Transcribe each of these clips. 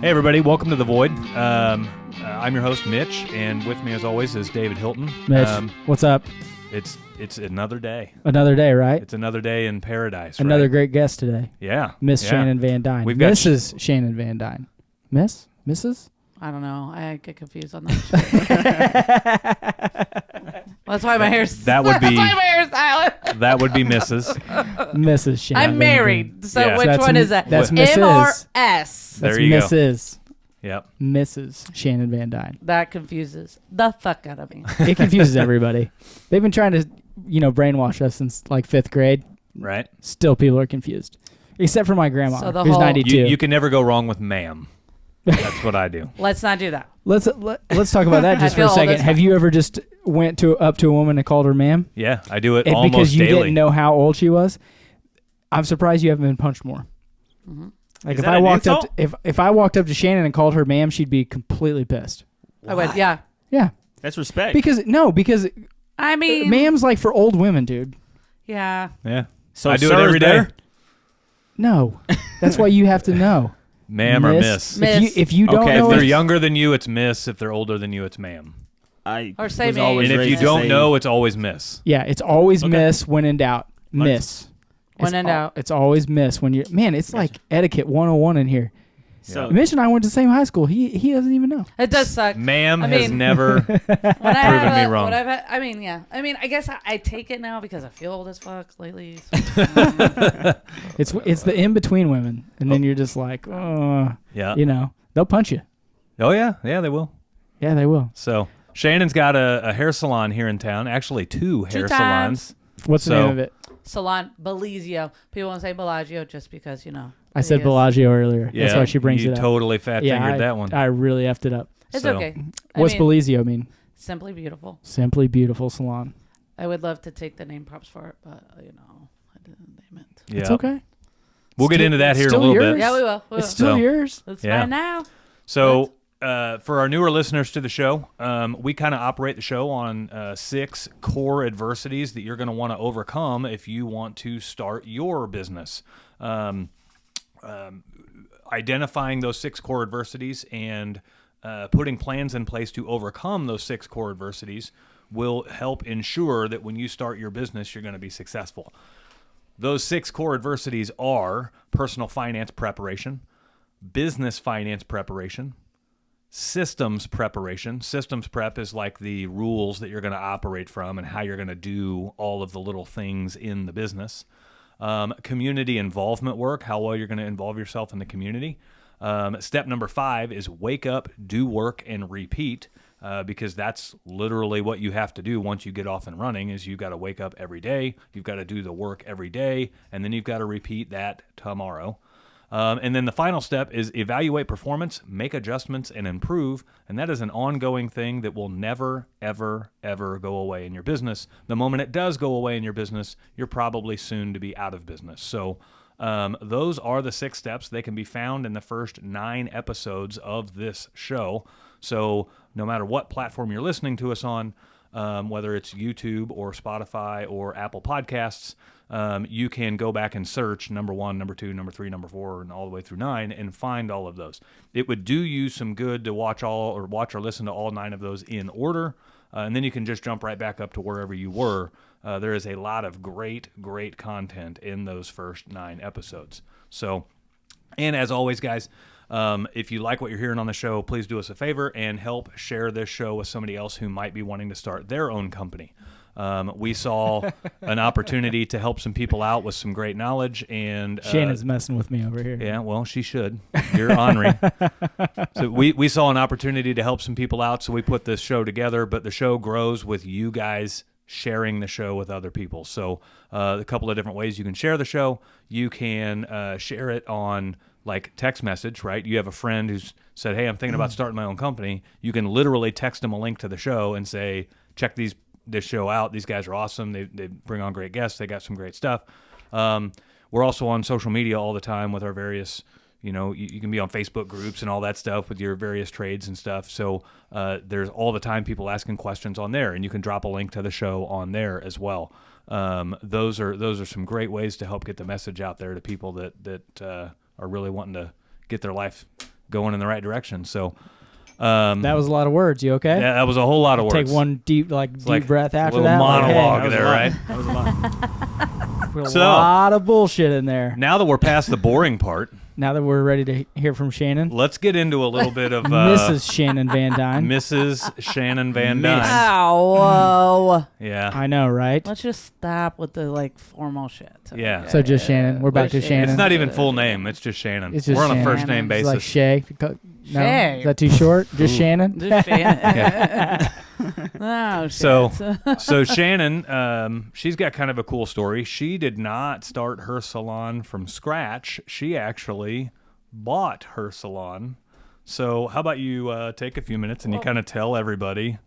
Hey everybody, welcome to The Void. I'm your host, Mitch, and with me as always is David Hilton. Mitch, what's up? It's another day. Another day, right? It's another day in paradise, Another right? great guest today. Yeah. Miss Shanon Van Dyne. We've got Mrs. Shanon Van Dyne. Miss? Mrs.? I don't know. I get confused on that. That's why my hair's. That would be. That's why my hair's silent. That would be Mrs. Mrs. Shanon. I'm married, so Yeah. which That's one is that? That's M Mrs. or S? There That's you go. Mrs. Yep. Mrs. Shanon Van Dyne. That confuses the fuck out of me. It confuses everybody. They've been trying to, brainwash us since like 5th grade. Right. Still, people are confused, except for my grandma, So the who's whole- 92. You can never go wrong with ma'am. That's what I do. Let's not do that. Let's talk about that just I for a feel old second. as Have you ever just went up to a woman and called her ma'am? Yeah, I do it And almost because you daily. didn't know how old she was? I'm surprised you haven't been punched more. Mm-hmm. Like Is if that I an walked insult? up to, if I walked up to Shannon and called her ma'am, she'd be completely pissed. I would, yeah. Yeah, That's respect. because I mean, ma'am's like for old women, dude. yeah. Yeah. so I do it sir every is day. better? No, that's why you have to know. Ma'am or miss. Miss. If you don't Okay, know, If they're it, younger than you, it's miss. If they're older than you, it's ma'am. I Or say was me. always And if raised you to don't say- know, it's always miss. yeah, it's always Okay. miss when in doubt. Miss. When It's in al- doubt. It's always miss when you're. Man, it's like etiquette 101 in here. So Mitch and I went to the same high school. He doesn't even know. It does suck. Ma'am I has mean- never. When I proven have me a- wrong. when I've had, I mean, yeah. I mean, I guess I take it now because I feel old as fuck lately. It's the in between women, and then you're just like, Yeah. they'll punch you. Oh yeah, they will. Yeah, they will. So Shannon's got a hair salon here in town. Actually, two hair times. salons. What's the So- name of it? Salon Bellagio. People want to say Bellagio just because, I said it is. Bellagio earlier. Yeah, That's why she brings you it up. totally fat fingered Yeah, that one. I really effed it up. It's So- okay. What's I mean, Bellagio mean? Simply beautiful. Simply beautiful salon. I would love to take the name props for it, but I didn't name it. Yeah. It's okay. We'll get Still- into that here in a still little yours. bit. Yeah, we will. We will. It's still So- yours. It's Yeah. mine now. So, for our newer listeners to the show, we kind of operate the show on 6 core adversities that you're going to want to overcome if you want to start your business. Identifying those 6 core adversities and putting plans in place to overcome those 6 core adversities will help ensure that when you start your business, you're going to be successful. Those 6 core adversities are personal finance preparation, business finance preparation, systems preparation. Systems prep is like the rules that you're going to operate from and how you're going to do all of the little things in the business. Community involvement work, how well you're going to involve yourself in the community. Step number 5 is wake up, do work, and repeat, because that's literally what you have to do once you get off and running is you've got to wake up every day, you've got to do the work every day, and then you've got to repeat that tomorrow. And then the final step is evaluate performance, make adjustments, and improve. And that is an ongoing thing that will never, ever, ever go away in your business. The moment it does go away in your business, you're probably soon to be out of business. So those are the 6 steps. They can be found in the first 9 episodes of this show. So no matter what platform you're listening to us on, whether it's YouTube or Spotify or Apple Podcasts, you can go back and search number 1, number 2, number 3, number 4, and all the way through 9 and find all of those. It would do you some good to watch or listen to all 9 of those in order, and then you can just jump right back up to wherever you were. There is a lot of great content in those first 9 episodes. So, and as always, guys, if you like what you're hearing on the show, please do us a favor and help share this show with somebody else who might be wanting to start their own company. We saw an opportunity to help some people out with some great knowledge, and Shannon's messing with me over here. yeah, well, she should. You're ornery. So we saw an opportunity to help some people out, so we put this show together. But the show grows with you guys sharing the show with other people. So a couple of different ways you can share the show. You can share it on like text message, right? You have a friend who's said, "Hey, I'm thinking about starting my own company." You can literally text them a link to the show and say, "Check this show out. These guys are awesome. They bring on great guests. They got some great stuff." We're also on social media all the time with our various, you can be on Facebook groups and all that stuff with your various trades and stuff. So there's all the time people asking questions on there, and you can drop a link to the show on there as well. Those are some great ways to help get the message out there to people that are really wanting to get their life going in the right direction. So That was a lot of words. You okay? yeah, that was a whole lot of words. Take one deep a breath after little that. monologue Like, hey, there, right? That was a lot. So- A lot of bullshit in there. Now that we're past the boring part, Now that we're ready to hear from Shannon, let's get into a little bit of Mrs. Shanon Van Dyne. Mrs. Shanon Van Miss. Dyne. Whoa. Yeah. I know, right? Let's just stop with the like formal shit. Yeah. So just Shannon. We're back to Shannon. It's not even full name. It's just Shannon. It's just We're on a Shannon. first name It's basis. like Shay. No, Shay. is that too short? Just Shannon. Just Shannon. Oh, shit. So Shannon, she's got kind of a cool story. She did not start her salon from scratch. She actually bought her salon. So how about you take a few minutes and you kind of tell everybody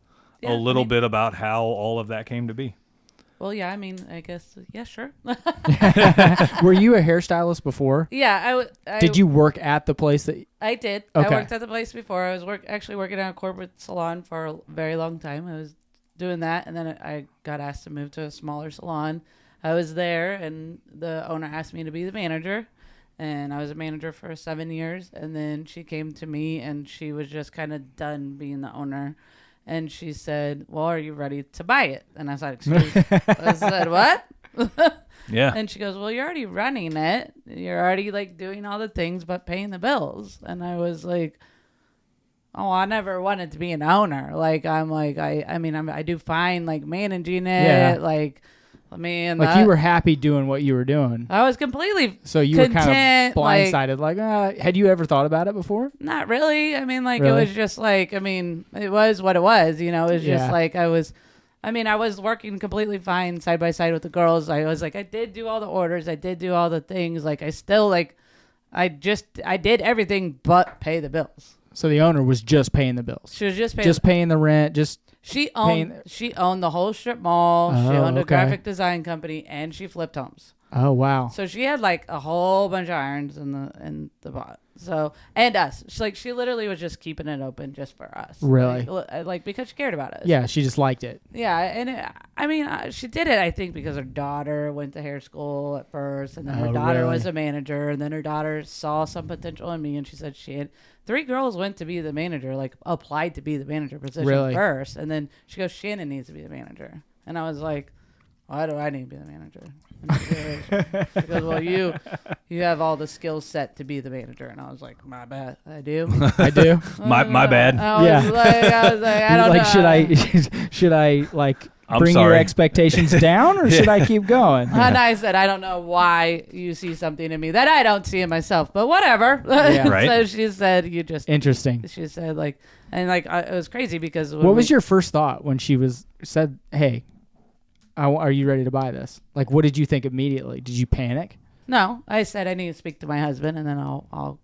a little bit about how all of that came to be. Well, yeah, I mean, I guess, yeah, sure. Were you a hairstylist before? Yeah, Did you work at the place that? I did. Okay. I worked at the place before. I was actually working at a corporate salon for a very long time. I was doing that, and then I got asked to move to a smaller salon. I was there, and the owner asked me to be the manager, and I was a manager for 7 years. And then she came to me, and she was just kind of done being the owner. And she said, well, are you ready to buy it? And I said, excuse me. I said, what? Yeah. And she goes, well, you're already running it. You're already like doing all the things but paying the bills. And I was like, oh, I never wanted to be an owner. Like, I'm like, I do fine, like managing it. Yeah. Like, I mean, Like you were happy doing what you were doing. I was completely So you were kind content, of blindsided. Like, had you ever thought about it before? not really. I mean, like, Really? it was just like, I mean, it was what it was, you know, it was just Yeah. like, I was working completely fine side by side with the girls. I was like, I did do all the orders. I did do all the things. Like, I still like, I did everything but pay the bills. So the owner was just paying the bills. She was just Paying the rent. She owned the whole strip mall. She Oh, owned a okay. graphic design company, and she flipped homes. Oh wow. So she had like a whole bunch of irons in the pot. So and us, she literally was just keeping it open just for us. Really? Like because she cared about us. Yeah, she just liked it. Yeah, and she did it, I think, because her daughter went to hair school at first, and then her Oh, daughter really? was a manager, and then her daughter saw some potential in me, and she said she had 3 girls went to be the manager, like applied to be the manager position Really? first, and then she goes, Shannon needs to be the manager, and I was like, why do I need to be the manager? And she goes, well, you have all the skill set to be the manager, and I was like, my bad, I do. I do. My bad. I was like, I don't know. Should I like I'm bring your sorry. expectations down, or should I keep going? And I said, I don't know why you see something in me that I don't see in myself, but whatever. Yeah. Right. So she said, you just, Interesting. she said like, and like, it was crazy because What was your first thought when she said, "Hey, are you ready to buy this?" Like, what did you think immediately? Did you panic? No, I said, I need to speak to my husband and then I'll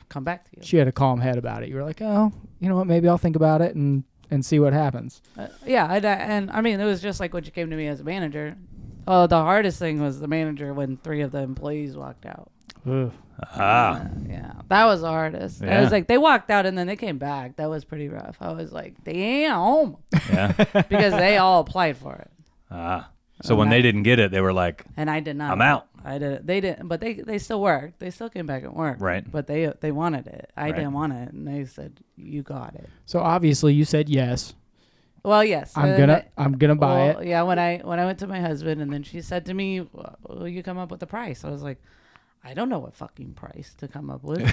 come back to you. She had a calm head about it. You were like, "Oh, you know what? Maybe I'll think about it and see what happens." Yeah. And I mean, it was just like when she came to me as a manager. Oh, the hardest thing was the manager when 3 of the employees walked out. Ugh. Yeah, that was the hardest. Yeah. I was like, they walked out and then they came back. That was pretty rough. I was like, damn, Yeah. because they all applied for it, So when they didn't get it, they were like, and I did not. I'm out. I did. They didn't, but they still worked. They still came back and worked. Right. But they wanted it. I Right. didn't want it, and they said, you got it. So obviously you said yes. Well, yes. I'm gonna buy it. Yeah. When I went to my husband, and then she said to me, "Will you come up with a price?" I was like, I don't know what fucking price to come up with.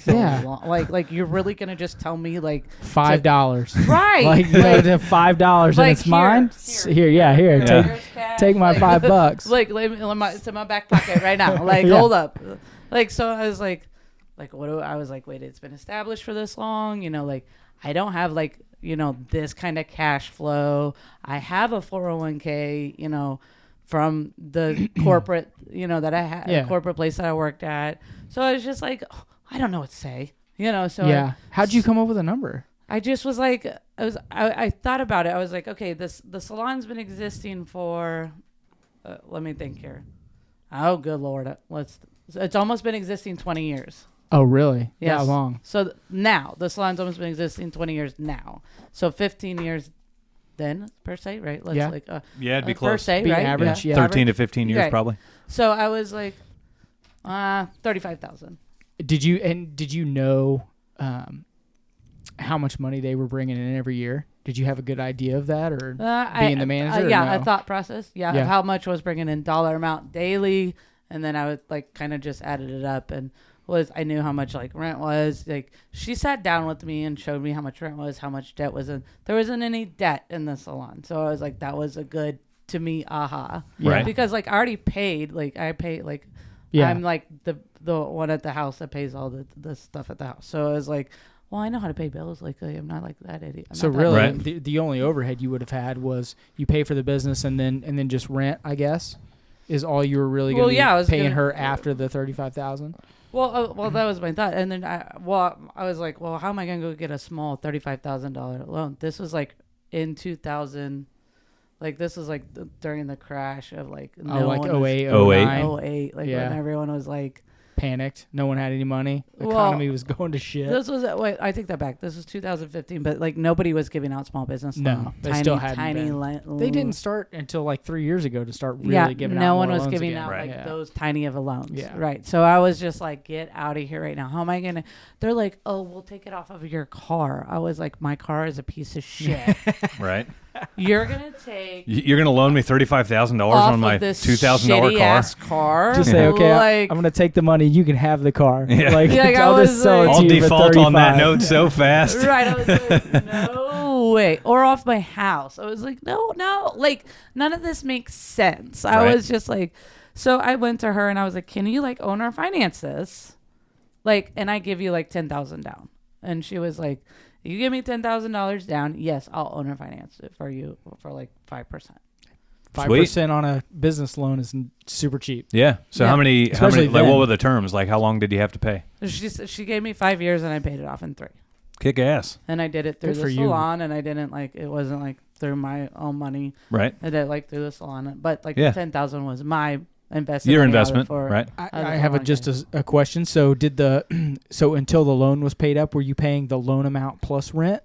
So Yeah. like you're really gonna just tell me like $5. right? Like, $5 and like, it's mine. Here, Yeah. Here's cash, Take my like, $5. Like, it's in my back pocket right now. Like, Yeah. hold up. Like, so I was like, I was like, wait, it's been established for this long, you know, like, I don't have like, you know, this kind of cash flow. I have a 401k, you know, from the corporate, you know, that I had, Yeah. corporate place that I worked at. So I was just like, oh, I don't know what to say, you know. So Yeah. How'd you come up with a number? I just was like, I thought about it. I was like, okay, the salon's been existing for, let me think here. Oh, good Lord. It's almost been existing 20 years. Oh, really? Yes. That long? So now the salon's almost been existing 20 years now. So 15 years then per se, right? Let's Yeah. yeah, it'd be per close. se, Be right? average, yeah. 13 to 15 years Right. probably. So I was like, 35,000. Did you know how much money they were bringing in every year? Did you have a good idea of that, or being the manager? Yeah, or no? a thought process. Yeah, Yeah. of how much was bringing in dollar amount daily, and then I would like kind of just added it up and I knew how much like rent was. Like she sat down with me and showed me how much rent was, how much debt was in. There wasn't any debt in the salon, so I was like, that was a good to me aha. Right. Because like I already paid. Like I pay like Yeah. I'm like the one at the house that pays all the stuff at the house. So I was like, well, I know how to pay bills. Like I'm not like that idiot. So really, the only overhead you would have had was you pay for the business and then just rent, I guess, is all you were really going to be paying her after the $35,000. Well, that was my thought, and then I was like, well, how am I gonna go get a small $35,000 loan? This was like in 2000, like this was like during the crash of like like 08, 09. like when everyone was like panicked. No one had any money. The economy was going to shit. This was I take that back. This was 2015, but like nobody was giving out small business loans. No, they still hadn't been. They didn't start until like 3 years ago to start really giving out. No more one was loans giving again. out Right. like those tiny of a loans. Yeah. Right. So I was just like, get out of here right now. How am I gonna? They're like, oh, we'll take it off of your car. I was like, my car is a piece of shit. Right. You're gonna take. You're going to loan me $35,000 on my $2,000 car? Ass car. Just say, okay, like, I'm going to take the money. You can have the car. Yeah. Like, Yeah, like, I I'll was just sell it like- to I'll you for default on that 35. note so fast. Right. I was like, no way. Or off my house. I was like, no. Like, none of this makes sense. I Right. was just like, so I went to her and I was like, can you like owner finance this? Like, and I give you like 10,000 down. And she was like, you give me $10,000 down. Yes, I'll owner finance it for you for like 5%. 5% on a business loan is super cheap. Yeah. So Yeah. how many, Especially like, what then. were the terms? Like, how long did you have to pay? She gave me 5 years and I paid it off in 3. Kick ass. And I did it through Good for the you. salon, and I didn't like it wasn't like through my own money. Right. I did it like through the salon, but like Yeah. 10,000 was my investment. Your money out of investment, for- right? I have a question. So so until the loan was paid up, were you paying the loan amount plus rent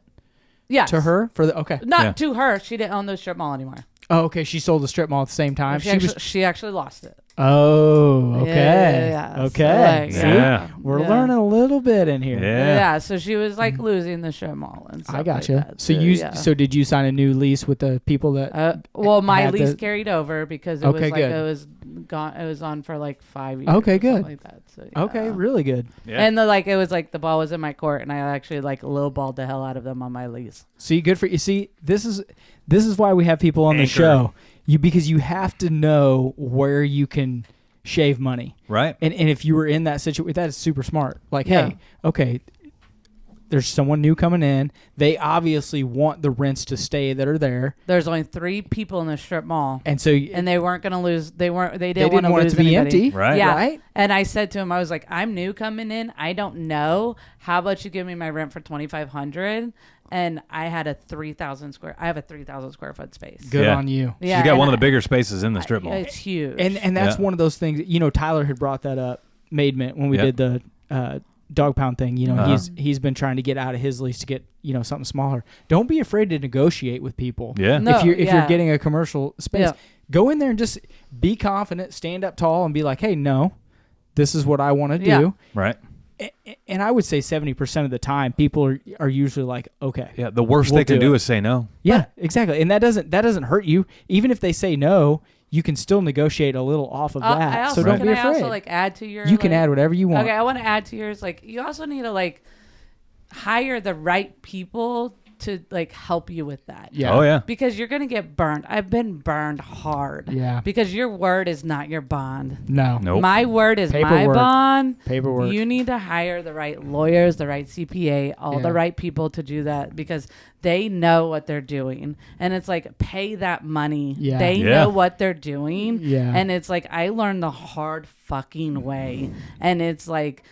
Yes. to her for the okay? Not Yeah. to her. She didn't own the strip mall anymore. Oh, okay. She sold the strip mall at the same time. She actually lost it. Oh, okay. Yeah. So, Okay. like, See? Yeah. We're Yeah. learning a little bit in here. Yeah. So she was like losing the strip mall and stuff. I like gotcha. that. So so did you sign a new lease with the people that? Well, my had lease the- carried over because it Okay, was like good. it was gone. It was on for like 5 years. Okay, or something good. Like that. So, yeah. Okay, really good. Yeah. And it was like the ball was in my court, and I actually like lowballed the hell out of them on my lease. See, good for you. See, this is why we have people on the Anchor. show. Because you have to know where you can shave money. Right. And if you were in that situation, that is super smart. Like, Yeah. hey, okay, there's someone new coming in. They obviously want the rents to stay that are there, There's only 3 people in the strip mall, and so and they weren't gonna lose. They didn't didn't want to want it lose to be anybody. empty, Right. Yeah. right? And I said to him, I was like, I'm new coming in. I don't know. How about you give me my rent for $2,500? And I had a 3,000 square. I have a 3,000 square foot space. Good Yeah. on you. Yeah, She's got and one of the bigger spaces in the strip mall. It's huge. And that's Yeah. one of those things. Tyler had brought that up, Made Mint, when we Yeah. did the dog pound thing. Uh-huh. He's been trying to get out of his lease to get something smaller. Don't be afraid to negotiate with people. Yeah. No. if you're yeah. getting a commercial space, Yeah. go in there and just be confident, stand up tall, and be like, "Hey, no, this is what I want to do." Yeah. Right. And I would say 70% of the time, people are usually like, "Okay, Yeah. The worst We'll they can do do it. is say no. yeah, exactly." And that doesn't hurt you. Even if they say no, you can still negotiate a little off of that. I also, So don't can be I afraid. also like add to your? You can like- add whatever you want. Okay, I want to add to yours. Like, you also need to like hire the right people to like help you with that. Yeah. Oh, yeah. Because you're gonna get burned. I've been burned hard. Yeah. Because your word is not your bond. No. Nope. My word is my Paperwork. bond. Paperwork. You need to hire the right lawyers, the right CPA, all Yeah. the right people to do that because they know what they're doing. And it's like, pay that money. Yeah. They Yeah. know what they're doing. Yeah. And it's like, I learned the hard fucking way. And it's like,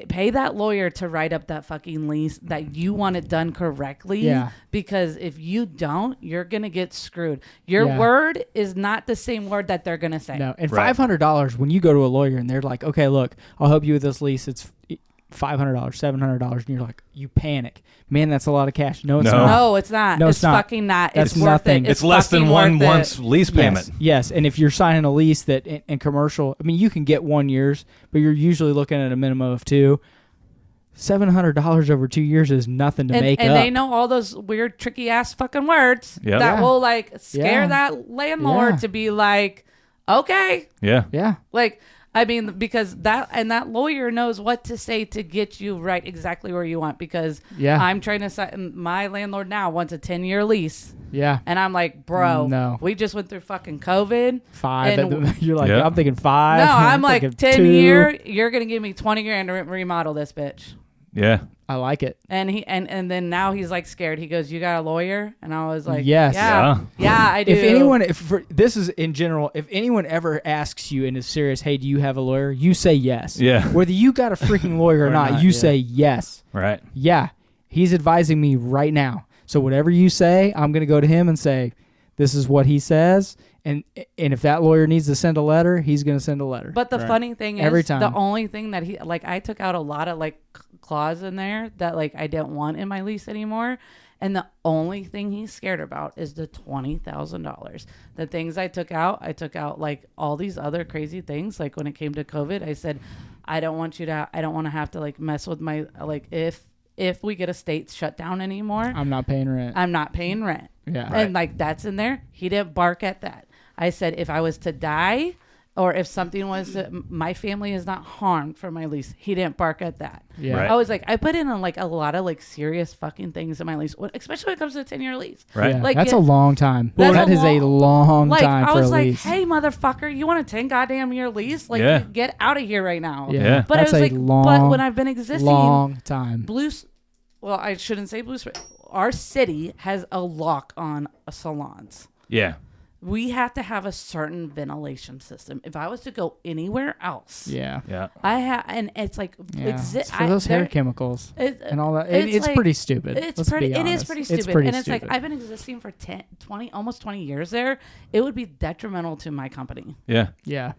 pay that lawyer to write up that fucking lease that you want it done correctly. Yeah. Because if you don't, you're going to get screwed. Your Yeah. word is not the same word that they're going to say. No. And Right. $500 when you go to a lawyer and they're like, "Okay, look, I'll help you with this lease. It's $500, $700," and you're like, you panic. Man, that's a lot of cash. No, it's No. not. No, it's not. No, it's it's not. fucking not. That's it's worth nothing. it. It's less than fucking one worth it. month's lease payment. Yes. And if you're signing a lease that in commercial, I mean, you can get 1 year's, but you're usually looking at a minimum of 2. $700 over 2 years is nothing to make up. And they know all those weird, tricky ass fucking words that will like scare that landlord to be like, okay. Yeah. Yeah. Like, I mean, because that lawyer knows what to say to get you right exactly where you want. Because I'm trying to sign, my landlord now wants a 10-year lease. Yeah. And I'm like, bro, no. We just went through fucking COVID. 5. You're like, I'm thinking 5. No, I'm like 10-year. You're gonna give me $20,000 to remodel this bitch. Yeah. I like it. And he and then now he's like scared. He goes, "You got a lawyer?" And I was like, "Yes, yeah, I do." This is in general, if anyone ever asks you and is serious, "Hey, do you have a lawyer?" You say yes. Yeah. Whether you got a freaking lawyer or not, you say yes. Right. Yeah. He's advising me right now. So whatever you say, I'm going to go to him and say, "This is what he says." And if that lawyer needs to send a letter, he's going to send a letter. But the funny thing is, every time, the only thing that I took out a lot of like clause in there that like I didn't want in my lease anymore, and the only thing he's scared about is the $20,000. The things I took out like all these other crazy things. Like when it came to COVID, I said, I don't want to have to like mess with my like if we get a state shutdown anymore, I'm not paying rent. Yeah, right. And like that's in there. He didn't bark at that. I said if I was to die, or if something was my family is not harmed from my lease, he didn't bark at that. Yeah, right. I was like, I put in like a lot of like serious fucking things in my lease, especially when it comes to a 10-year lease. Right, yeah. Like that's a long time. That is a long like, time for a lease. I was like, hey motherfucker, you want a 10 goddamn year lease? Like, get out of here right now. Yeah, but that's I was like, but when I've been existing, long time. Well, I shouldn't say Blues. Our city has a lock on salons. Yeah. We have to have a certain ventilation system. If I was to go anywhere else, I have, and it's like for those hair chemicals and all that. It's like, pretty stupid. It is pretty stupid. And it's like I've been existing for 20, almost 20 years there. It would be detrimental to my company. Yeah.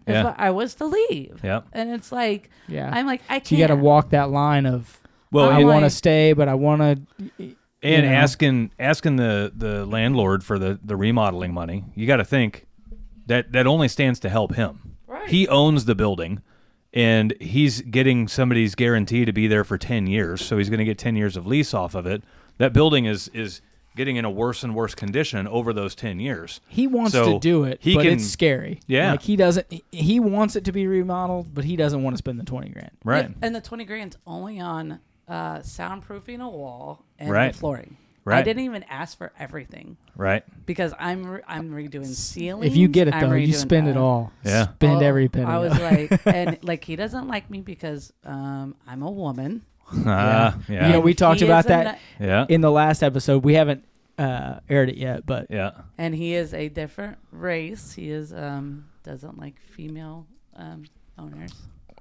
If I was to leave. Yeah. And it's like, I'm like, I can't. You got to walk that line of, I want to stay, but I want to. And asking the landlord for the remodeling money, you got to think that only stands to help him. Right. He owns the building, and he's getting somebody's guarantee to be there for 10 years, so he's going to get 10 years of lease off of it. That building is getting in a worse and worse condition over those 10 years. He wants to do it, but it's scary. Yeah. Like he wants it to be remodeled, but he doesn't want to spend the $20,000. Right. Yeah, and the $20,000's only on soundproofing a wall and the flooring. Right. I didn't even ask for everything. Right. Because I'm redoing ceilings. If you get it though, you spend it all. Yeah. Spend every penny. I was like, and like he doesn't like me because I'm a woman. Yeah. You know, we talked about that in the last episode. We haven't aired it yet, but And he is a different race. He is doesn't like female owners.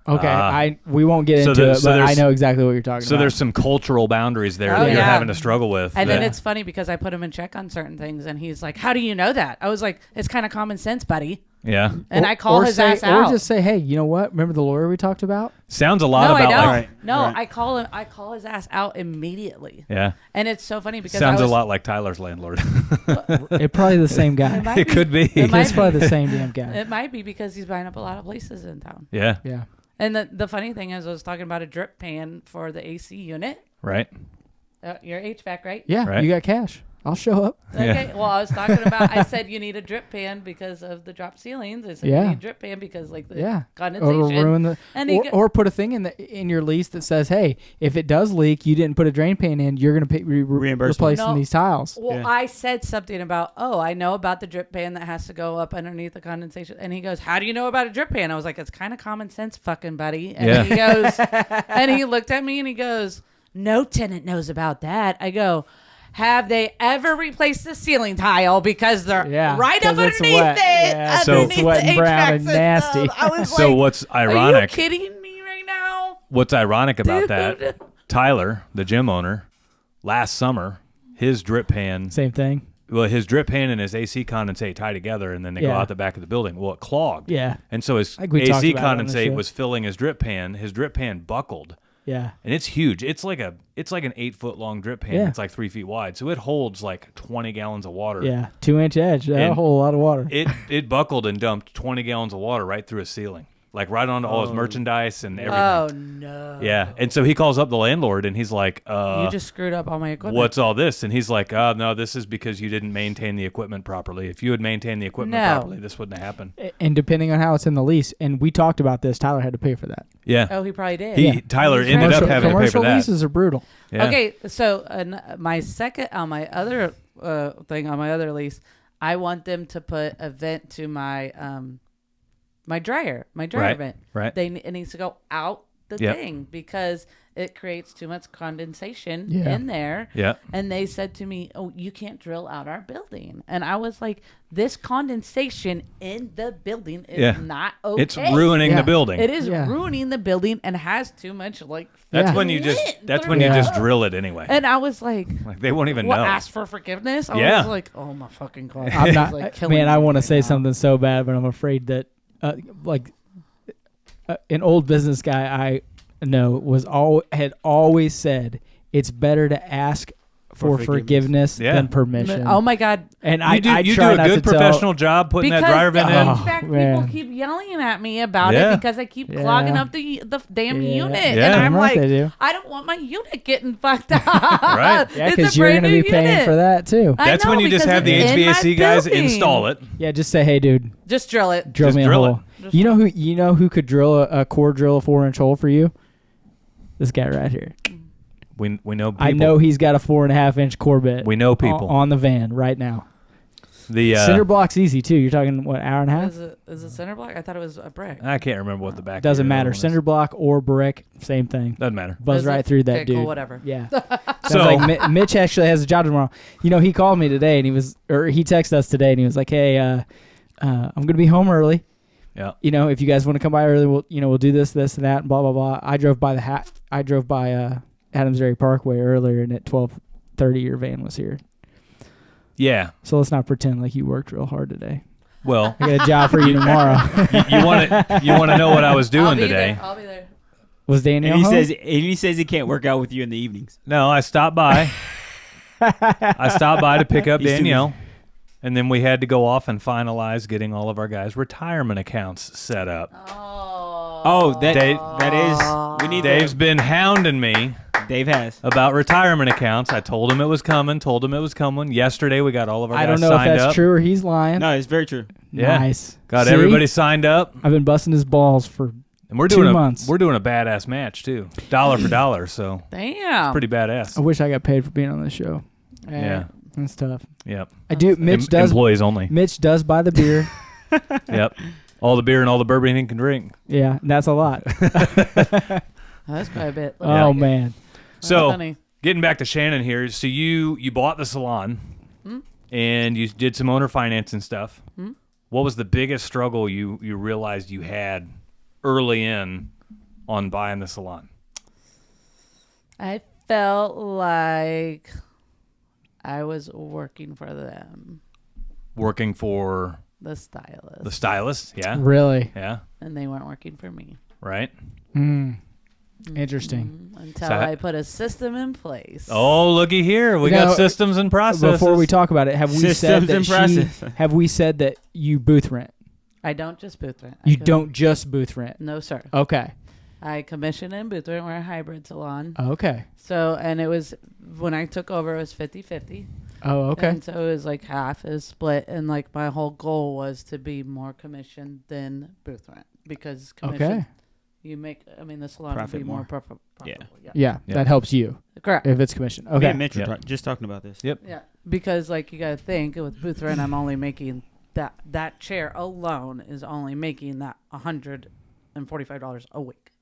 Okay, we won't get into it, but I know exactly what you're talking about. So there's some cultural boundaries there that you're having to struggle with. And then it's funny because I put him in check on certain things, and he's like, how do you know that? I was like, it's kind of common sense, buddy. Yeah. And I call his ass out. Or just say, hey, you know what? Remember the lawyer we talked about? Sounds a lot about like... No, I call him. I call his ass out immediately. Yeah. And it's so funny because sounds a lot like Tyler's landlord. It's probably the same guy. It could be. It's probably the same damn guy. It might be because he's buying up a lot of places in town. Yeah. Yeah. And the funny thing is, I was talking about a drip pan for the AC unit. Right. Your HVAC, right? Yeah. Right. You got cash. I'll show up. Okay. Yeah. Well, I was talking about. I said you need a drip pan because of the drop ceilings. I said you need a drip pan because like the condensation. Or ruin the. Or put a thing in your lease that says, hey, if it does leak, you didn't put a drain pan in, you're going to pay replacing these tiles. Well, I said something about, I know about the drip pan that has to go up underneath the condensation, and he goes, how do you know about a drip pan? I was like, it's kind of common sense, fucking buddy. And he goes, and he looked at me and he goes, no tenant knows about that. I go, have they ever replaced the ceiling tile because they're right up underneath it? Yeah, so it's wet and brown and nasty. I was so like, what's ironic? Are you kidding me right now? What's ironic about that? Tyler, the gym owner, last summer, his drip pan. Same thing. Well, his drip pan and his AC condensate tie together, and then they go out the back of the building. Well, it clogged. Yeah. And so his AC condensate was filling his drip pan. His drip pan buckled. Yeah. And it's huge. It's like an 8-foot long drip pan. It's like 3 feet wide. So it holds like 20 gallons of water. Yeah. 2-inch edge. That'll hold a lot of water. It buckled and dumped 20 gallons of water right through a ceiling. like right onto all his merchandise and everything. Oh no. Yeah, and so he calls up the landlord and he's like, "You just screwed up all my equipment. What's all this?" And he's like, "Oh no, this is because you didn't maintain the equipment properly. If you had maintained the equipment properly, this wouldn't have happened." And depending on how it's in the lease, and we talked about this, Tyler had to pay for that. Yeah. Oh, he probably did. Tyler ended up having to pay for that. Commercial leases are brutal. Yeah. Okay, so my second on my other thing on my other lease, I want them to put a vent to my my dryer vent. Right. It needs to go out the thing because it creates too much condensation in there. Yeah. And they said to me, "Oh, you can't drill out our building." And I was like, "This condensation in the building is not okay. It's ruining the building. It is ruining the building and has too much That's when you just drill it anyway." And I was like they won't even know. Ask for forgiveness. I was like, "Oh my fucking God." I'm not, man, I want to say something so bad, but I'm afraid that an old business guy I know had always said it's better to ask for forgiveness than permission. Oh my God! And you do a good professional job putting that dryer vent in. In fact, people keep yelling at me about it because I keep clogging up the damn unit, and I'm like, I don't want my unit getting fucked up. Right? Yeah, because you're going to be paying for that too. That's when you just have the HVAC guys install it. Yeah, just say, "Hey, dude, just drill it. Drill me a hole." You know who could drill a core drill a 4-inch hole for you? This guy right here. We know people. I know he's got a 4.5-inch core bit. We know people on the van right now. The cinder block's easy too. You're talking what, hour and a half? Is it cinder block? I thought it was a brick. I can't remember what the back. Doesn't matter. Cinder block or brick, same thing. Doesn't matter. Buzz right through that dude. Whatever. Yeah. So like Mitch actually has a job tomorrow. He called me today and he texted us today and he was like, "Hey, I'm gonna be home early. Yeah. If you guys want to come by early, we'll do this, and that, and blah blah blah." I drove by Adamsbury Parkway earlier, and at 12:30, your van was here. Yeah. So let's not pretend like you worked real hard today. Well, I got a job for you tomorrow. you want to know what I was doing today? I'll be there. Was Daniel and home? He says he can't work out with you in the evenings. No, I stopped by. To pick up Danielle. And then we had to go off and finalize getting all of our guys' retirement accounts set up. That is. We need. Dave's been hounding me. Dave has about retirement accounts. I told him it was coming. Yesterday we got all of our guys signed up. I don't know if that's true or he's lying. No, it's very true. Yeah. Nice. Got everybody signed up. I've been busting his balls for and we're 2 months. We're doing a badass match too, dollar for dollar. So damn, it's pretty badass. I wish I got paid for being on this show. Yeah. That's tough. Yep. I do. Mitch does. Employees only. Mitch does buy the beer. Yep. All the beer and all the bourbon he can drink. Yeah, that's a lot. That's quite a bit. Oh man. So getting back to Shannon here. So you bought the salon, and you did some owner financing stuff. What was the biggest struggle you realized you had early in on buying the salon? I felt like I was working for them. Working for the stylist. The stylist, yeah. Really? Yeah. And they weren't working for me. Right. Interesting. Until I put a system in place. Oh, looky here. We got systems and processes. Before we talk about it, have we said that you booth rent? I don't just booth rent. You don't just booth rent? No, sir. Okay. I commission and booth rent. We're a hybrid salon. Okay. So, and it was, when I took over, it was 50-50. Oh, okay. And so it was like half is split. And like my whole goal was to be more commission than booth rent. Because commission, you make, the salon would be more profitable. Yeah, that helps you. Correct. If it's commission. Okay. Me and Mitch were just talking about this. Yep. Yeah. Because like you got to think, with booth rent, I'm only making that chair alone is only making that $145 a week.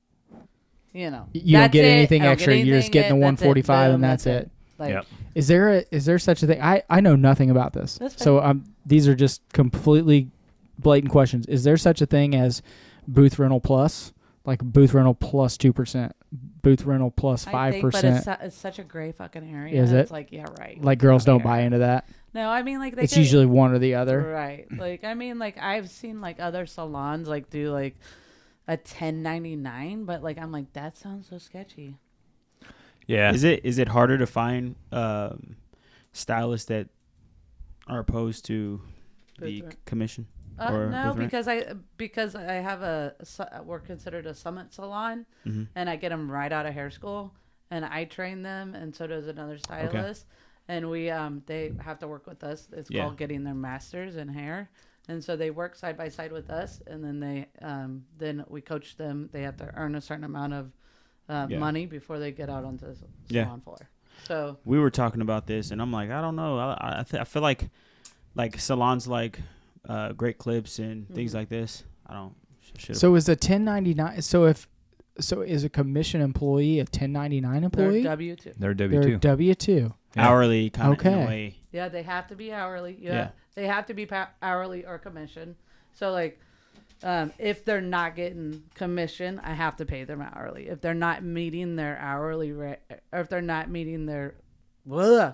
You don't get anything extra. You're just getting the 145 and that's it. Like, is there such a thing? I know nothing about this. So these are just completely blatant questions. Is there such a thing as booth rental plus? Like booth rental plus 2%, booth rental plus 5%. But it's such a gray fucking area. Is it? It's like, yeah, right. Like girls don't buy into that. No, like it's usually one or the other. Right. Like like I've seen like other salons like do like a 1099, but like I'm like, that sounds so sketchy. Yeah. Is it harder to find stylists that are opposed to the commission? No, because I have we're considered a summit salon, and I get them right out of hair school, and I train them, and so does another stylist, and we they have to work with us. It's called getting their masters in hair, and so they work side by side with us, and then we coach them. They have to earn a certain amount of money before they get out onto the salon floor. So we were talking about this, and I'm like, I don't know. I feel like salons like Great Clips and things like this. I don't. So is a 1099? So is a commission employee a 1099 employee? They're W-2. They're W-2. They're W-2. Hourly kind of in a way. Yeah, they have to be hourly. Yeah. They have to be hourly or commission. So like, if they're not getting commission, I have to pay them hourly. If they're not meeting their hourly rate, or if they're not meeting their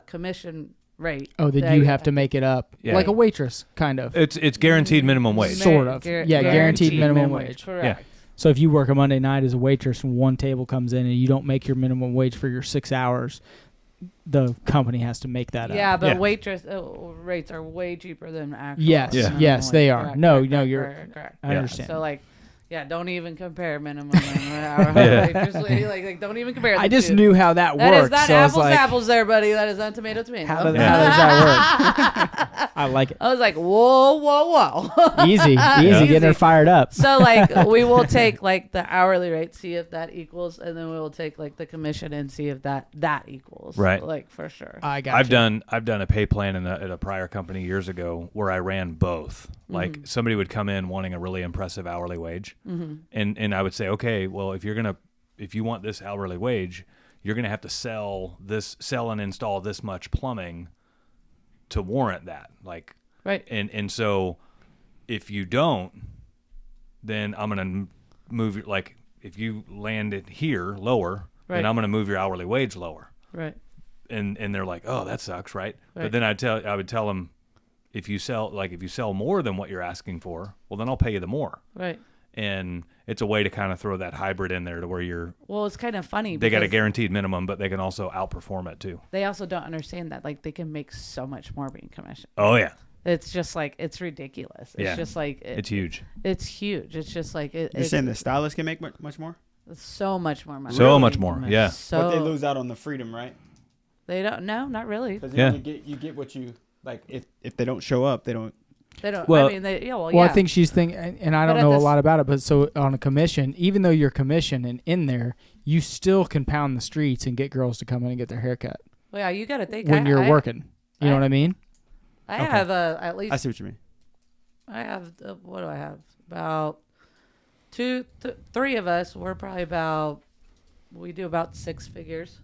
commission rate. Oh, then you have to make it up. Yeah. Like a waitress, kind of. It's guaranteed minimum wage. Sort of. Guaranteed minimum wage. Correct. Yeah. So if you work a Monday night as a waitress and one table comes in and you don't make your minimum wage for your 6 hours, the company has to make that up. Yeah, but waitress rates are way cheaper than actual. Yes, yes, they are. Correct, No, correct. I understand. So like, don't even compare minimum hour. Like, don't even compare. I just knew how that worked. That is not so apples to like, apples there, buddy. That is not tomato tomato. how does that work? I like it. I was like, whoa. Easy, getting her fired up. So like, we will take like the hourly rate, see if that equals, and then we will take like the commission and see if that equals. Right. Like for sure. I've done a pay plan at a prior company years ago where I ran both. Like somebody would come in wanting a really impressive hourly wage, and I would say, okay, well, if you want this hourly wage, you're gonna have to sell and install this much plumbing to warrant that. Like, right. And so if you don't, then I'm gonna move. Like, if you land it here lower, then I'm gonna move your hourly wage lower. Right. And they're like, oh, that sucks, right? But then I would tell them, if you sell more than what you're asking for, well, then I'll pay you the more. Right. And it's a way to kind of throw that hybrid in there to where well, it's kind of funny. They got a guaranteed minimum, but they can also outperform it too. They also don't understand that like they can make so much more being commissioned. Oh yeah. It's just like, it's ridiculous. It's just like it's huge. It's huge. It's just like You're saying the stylist can make much more? So much more money. So much more. Yeah. But they lose out on the freedom, right? They don't. No, not really. Because you get what you like. If they don't show up, they don't. They don't. Well, I mean, I think she's thinking, and I don't know a lot about it, but so on a commission, even though you're commissioned and in there, you still can pound the streets and get girls to come in and get their hair cut. Well, yeah, you got to think when you're working. You know what I mean? I have at least. I see what you mean. I have what do I have? About three of us. We're probably we do about 6 figures.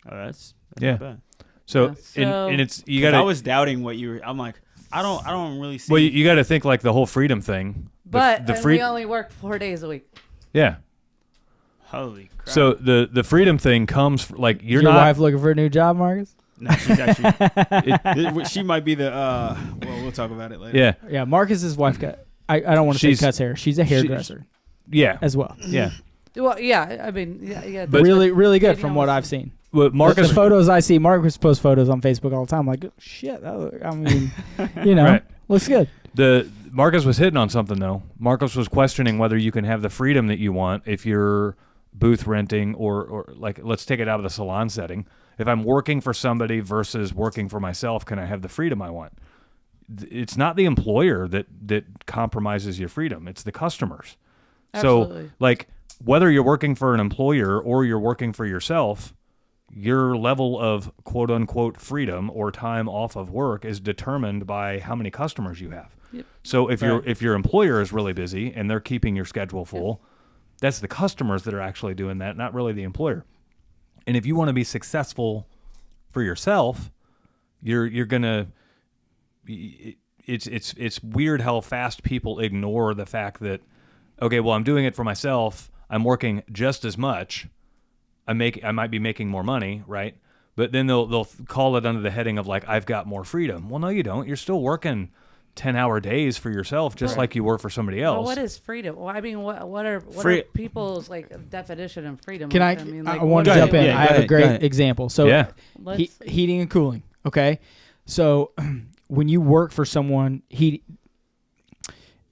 Oh, that's not bad. So and it's you got. I was doubting what you were. I'm like, I don't really see. Well, you got to think like the whole freedom thing. But we only work 4 days a week. Yeah. Holy crap. So the freedom thing comes like your wife looking for a new job, Marcus? No, she's actually. She might be the. Well, we'll talk about it later. Yeah. Yeah. Marcus's wife cut. I don't want to say cuts hair. She's a hairdresser. Yeah. As well. Yeah. Well, yeah. I mean, yeah. But really good from what I've seen. Well, Marcus, the photos I see, Marcus posts photos on Facebook all the time. Like, shit. I mean, looks good. Marcus was hitting on something though. Marcus was questioning whether you can have the freedom that you want if you're booth renting or like, let's take it out of the salon setting. If I'm working for somebody versus working for myself, can I have the freedom I want? It's not the employer that compromises your freedom. It's the customers. Absolutely. So like whether you're working for an employer or you're working for yourself, your level of quote unquote freedom or time off of work is determined by how many customers you have. Yep. So if your employer is really busy and they're keeping your schedule full, that's the customers that are actually doing that, not really the employer. And if you want to be successful for yourself, you're gonna. It's weird how fast people ignore the fact that, okay, well, I'm doing it for myself. I'm working just as much. I might be making more money, right? But then they'll call it under the heading of like, I've got more freedom. Well, no, you don't. You're still working 10-hour days for yourself, just like you were for somebody else. Well, what is freedom? Well, I mean, what are people's like definition of freedom? Can like, I? mean, I want to jump in. I have a great example. So, heating and cooling. Okay, so when you work for someone,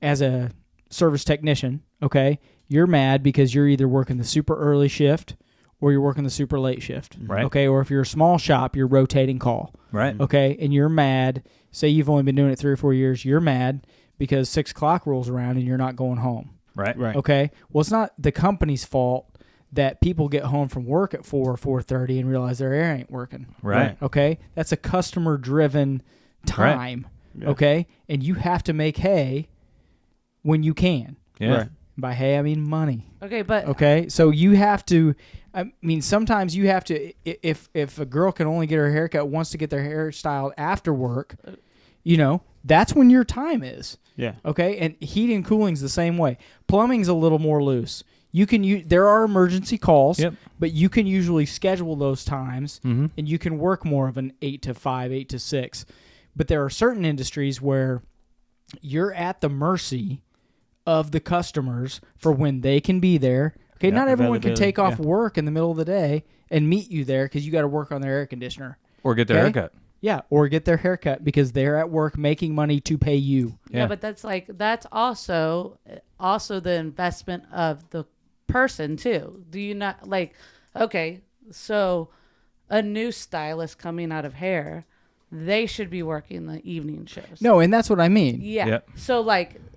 as a service technician, okay, you're mad because you're either working the super early shift or you're working the super late shift. Right. Okay, or if you're a small shop, you're rotating call. Right. Okay, and you're mad. Say you've only been doing it 3 or 4 years. You're mad because 6 o'clock rolls around and you're not going home. Right. Right. Okay, well, it's not the company's fault that people get home from work at 4 or 4:30 and realize their air ain't working. Right. Okay, that's a customer-driven time. Yeah. Okay, and you have to make hay when you can. Yeah. Right. By hay, I mean money. Okay, but Okay, so you have to. I mean, sometimes you have to. If a girl can only get her haircut, wants to get their hair styled after work, that's when your time is. Yeah. Okay, and heating and cooling's the same way. Plumbing's a little more loose. You can there are emergency calls, Yep. but you can usually schedule those times, Mm-hmm. and you can work more of an 8 to 5, 8 to 6. But there are certain industries where you're at the mercy of the customers for when they can be there. Okay, Yeah, not everyone can availability, take off yeah. work in the middle of the day and meet you there because you got to work on their air conditioner. Or get their Okay. haircut. Yeah, or get their haircut because they're at work making money to pay you. yeah, but that's also the investment of the person too. Do you not okay, so a new stylist coming out of hair, they should be working the evening shows. No, and that's what I mean. Yeah. Yep. So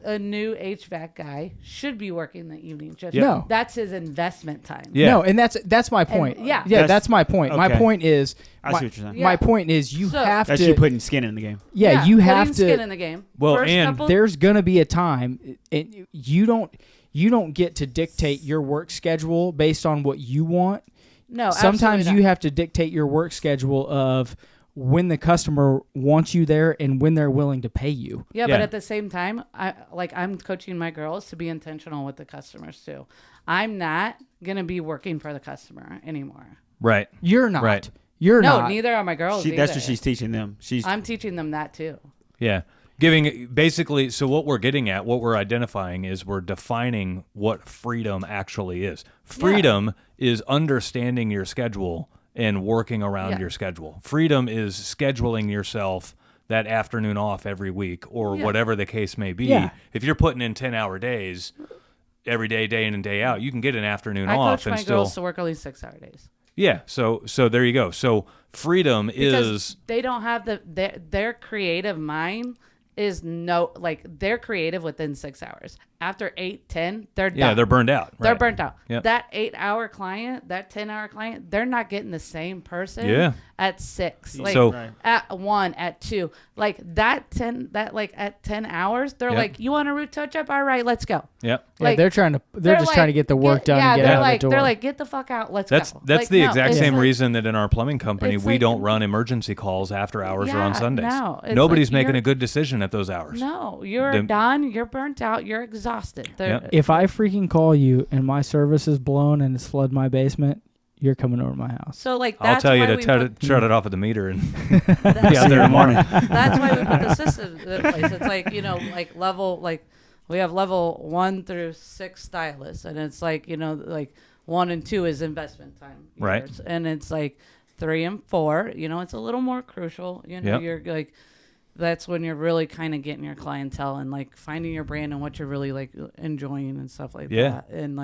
a new HVAC guy should be working the evening shift. Yep. No. That's his investment time. Yeah. No, and that's my point. yeah. That's my point. My Okay. point is I see what you're saying. Yeah. my point is you So- have That's to you putting skin in the game. yeah, you have putting skin to in the game. Well, First and couple- there's going to be a time and you don't get to dictate your work schedule based on what you want. no. Sometimes absolutely you not. have to dictate your work schedule of when the customer wants you there and when they're willing to pay you. Yeah, Yeah. but at the same time, I'm coaching my girls to be intentional with the customers too. I'm not gonna be working for the customer anymore. right. You're not. Right. You're No, not. neither are my girls. That's what either. she's teaching them. I'm teaching them that too. Yeah. Giving basically, so what we're getting at, what we're identifying is we're defining what freedom actually is. Freedom is understanding your schedule and working around Yeah. your schedule. Freedom is scheduling yourself that afternoon off every week or Yeah. whatever the case may be. Yeah. If you're putting in 10-hour days every day, day in and day out, you can get an afternoon I off coach and my still. girls to work only 6-hour days. Yeah. So there you go. So freedom Because is. they don't have their creative mind is they're creative within 6 hours. After 8, 10, they're done. Yeah, they're burned out. They're Right. burnt out. Yep. That 8-hour client, that 10-hour client, they're not getting the same person Yeah. at 6. So- Right. At 1, at 2. At 10 hours, they're Yep. like, you want a root touch up? All right, let's go. Yep. Yeah, they're just trying to get the work done and get out of the door. They're like, get the fuck out. Let's That's go. that's the No, exact it's same like- reason that in our plumbing company it's we like- don't run emergency calls after hours or on Yeah, Sundays. no, it's Nobody's like making you're- a good decision at those hours. No, you're The- done. You're burnt out. You're exhausted. Yep. If I freaking call you and my service is blown and it's flooded my basement, you're coming over to my house. So like I'll that's tell you why to we shut it off at the meter and that's, be out there tomorrow. that's why we put the system in place. It's like we have level 1 through 6 stylists, and it's like 1 and 2 is investment time, Right. years. And it's like 3 and 4. It's a little more crucial. Yep. You're like. That's when you're really kind of getting your clientele and like finding your brand and what you're really like enjoying and stuff like Yeah. that. And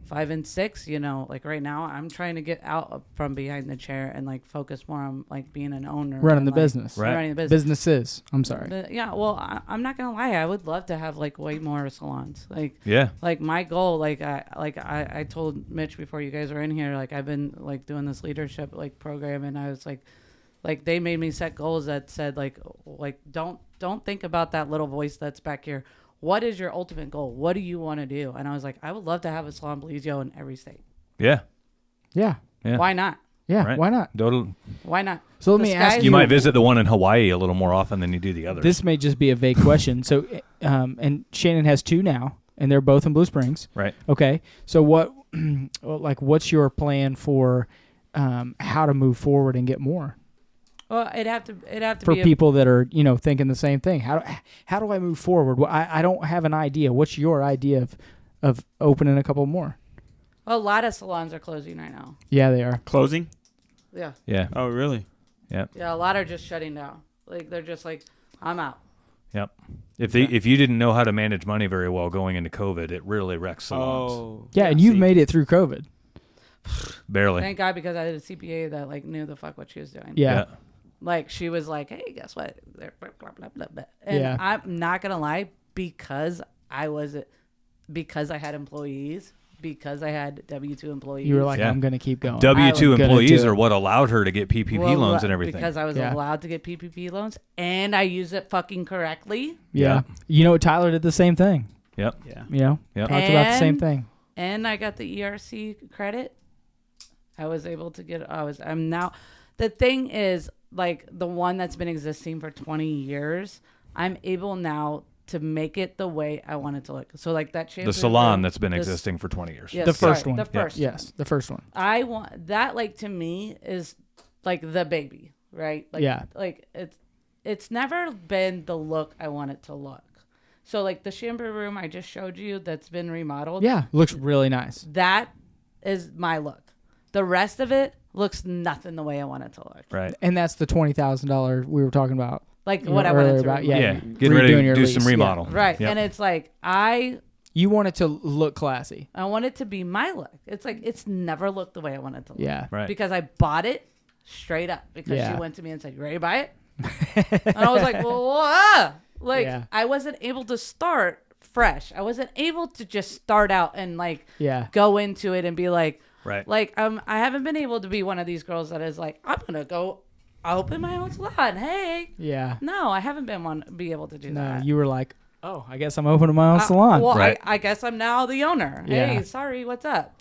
5 and 6, right now I'm trying to get out from behind the chair and like focus more on like being an owner. Running and, the business. Right. Running the business. Businesses. I'm sorry. Well, I'm not gonna lie. I would love to have like way more salons. Yeah. Like my goal, I told Mitch before you guys were in here, like I've been like doing this leadership like program, and I was like they made me set goals that said like don't think about that little voice that's back here. What is your ultimate goal? What do you want to do? And I was like, I would love to have a Salon Bellizio in every state. Yeah. Yeah. Yeah. Why not? Yeah. Right. Why not? Why not? So let The me ask sky's You the might limit. visit the one in Hawaii a little more often than you do the others. This may just be a vague question. So, and Shannon has 2 now, and they're both in Blue Springs. right. Okay. So what's your plan for how to move forward and get more Well, it'd have to for be people that are thinking the same thing? How do I move forward? Well, I don't have an idea. What's your idea of opening a couple more? a lot of salons are closing right now. Yeah, they are. Closing? Yeah. Oh, really? Yeah, a lot are just shutting down. Like they're just like, I'm out. Yep. If you didn't know how to manage money very well going into COVID, it really wrecks salons. Oh, Yeah, and you've made it through COVID. Barely. Thank God, because I had a CPA that like knew the fuck what she was doing. Yeah. Like she was like, "Hey, guess what?" Blah, blah, blah, blah, blah. And Yeah. I'm not gonna lie, because I had employees, because I had W-2 employees. You were like, Yeah. I'm going to keep going. W-2 I'm gonna employees do are it. what allowed her to get PPP loans and everything. Because I was Yeah. allowed to get PPP loans, and I use it fucking correctly. Yeah. You know, Tyler did the same thing. Yep. Yeah. You know, Yep. talked about the same And- thing. And I got the ERC credit. I was able to get. I'm now. The thing is, like the one that's been existing for 20 years, I'm able now to make it the way I want it to look. So like that shampoo The salon room, that's been this- existing for 20 years. Yes, The first sorry, one. The first. Yes, the first one. I want that. Like to me is like the baby, right? Like, Yeah. Like it's never been the look I want it to look. So like the shampoo room I just showed you that's been remodeled. Yeah, looks really nice. That is my look. The rest of it looks nothing the way I want it to look. Right. And that's the $20,000 we were talking about. Like you what know, I wanted earlier to about. remodel. Yeah, Getting ready redoing to your do lease. some Yeah. remodel. Right. Yep. And it's like I You want it to look classy. want it to be my look. It's like it's never looked the way I want it to look. Yeah. Right. Because I bought it straight up because Yeah. she went to me and said, "You ready to buy it?" And I was like, "Well, like Yeah. I wasn't able to start fresh. I wasn't able to just start out and like Yeah. go into it and be like, Right. like I haven't been able to be one of these girls that is like, I'm gonna go open my own salon. Hey, Yeah. no, I haven't been be able to do No, that. you were like, oh, I guess I'm opening my own salon. Well, Right. I guess I'm now the owner. Yeah. Hey, sorry, what's up?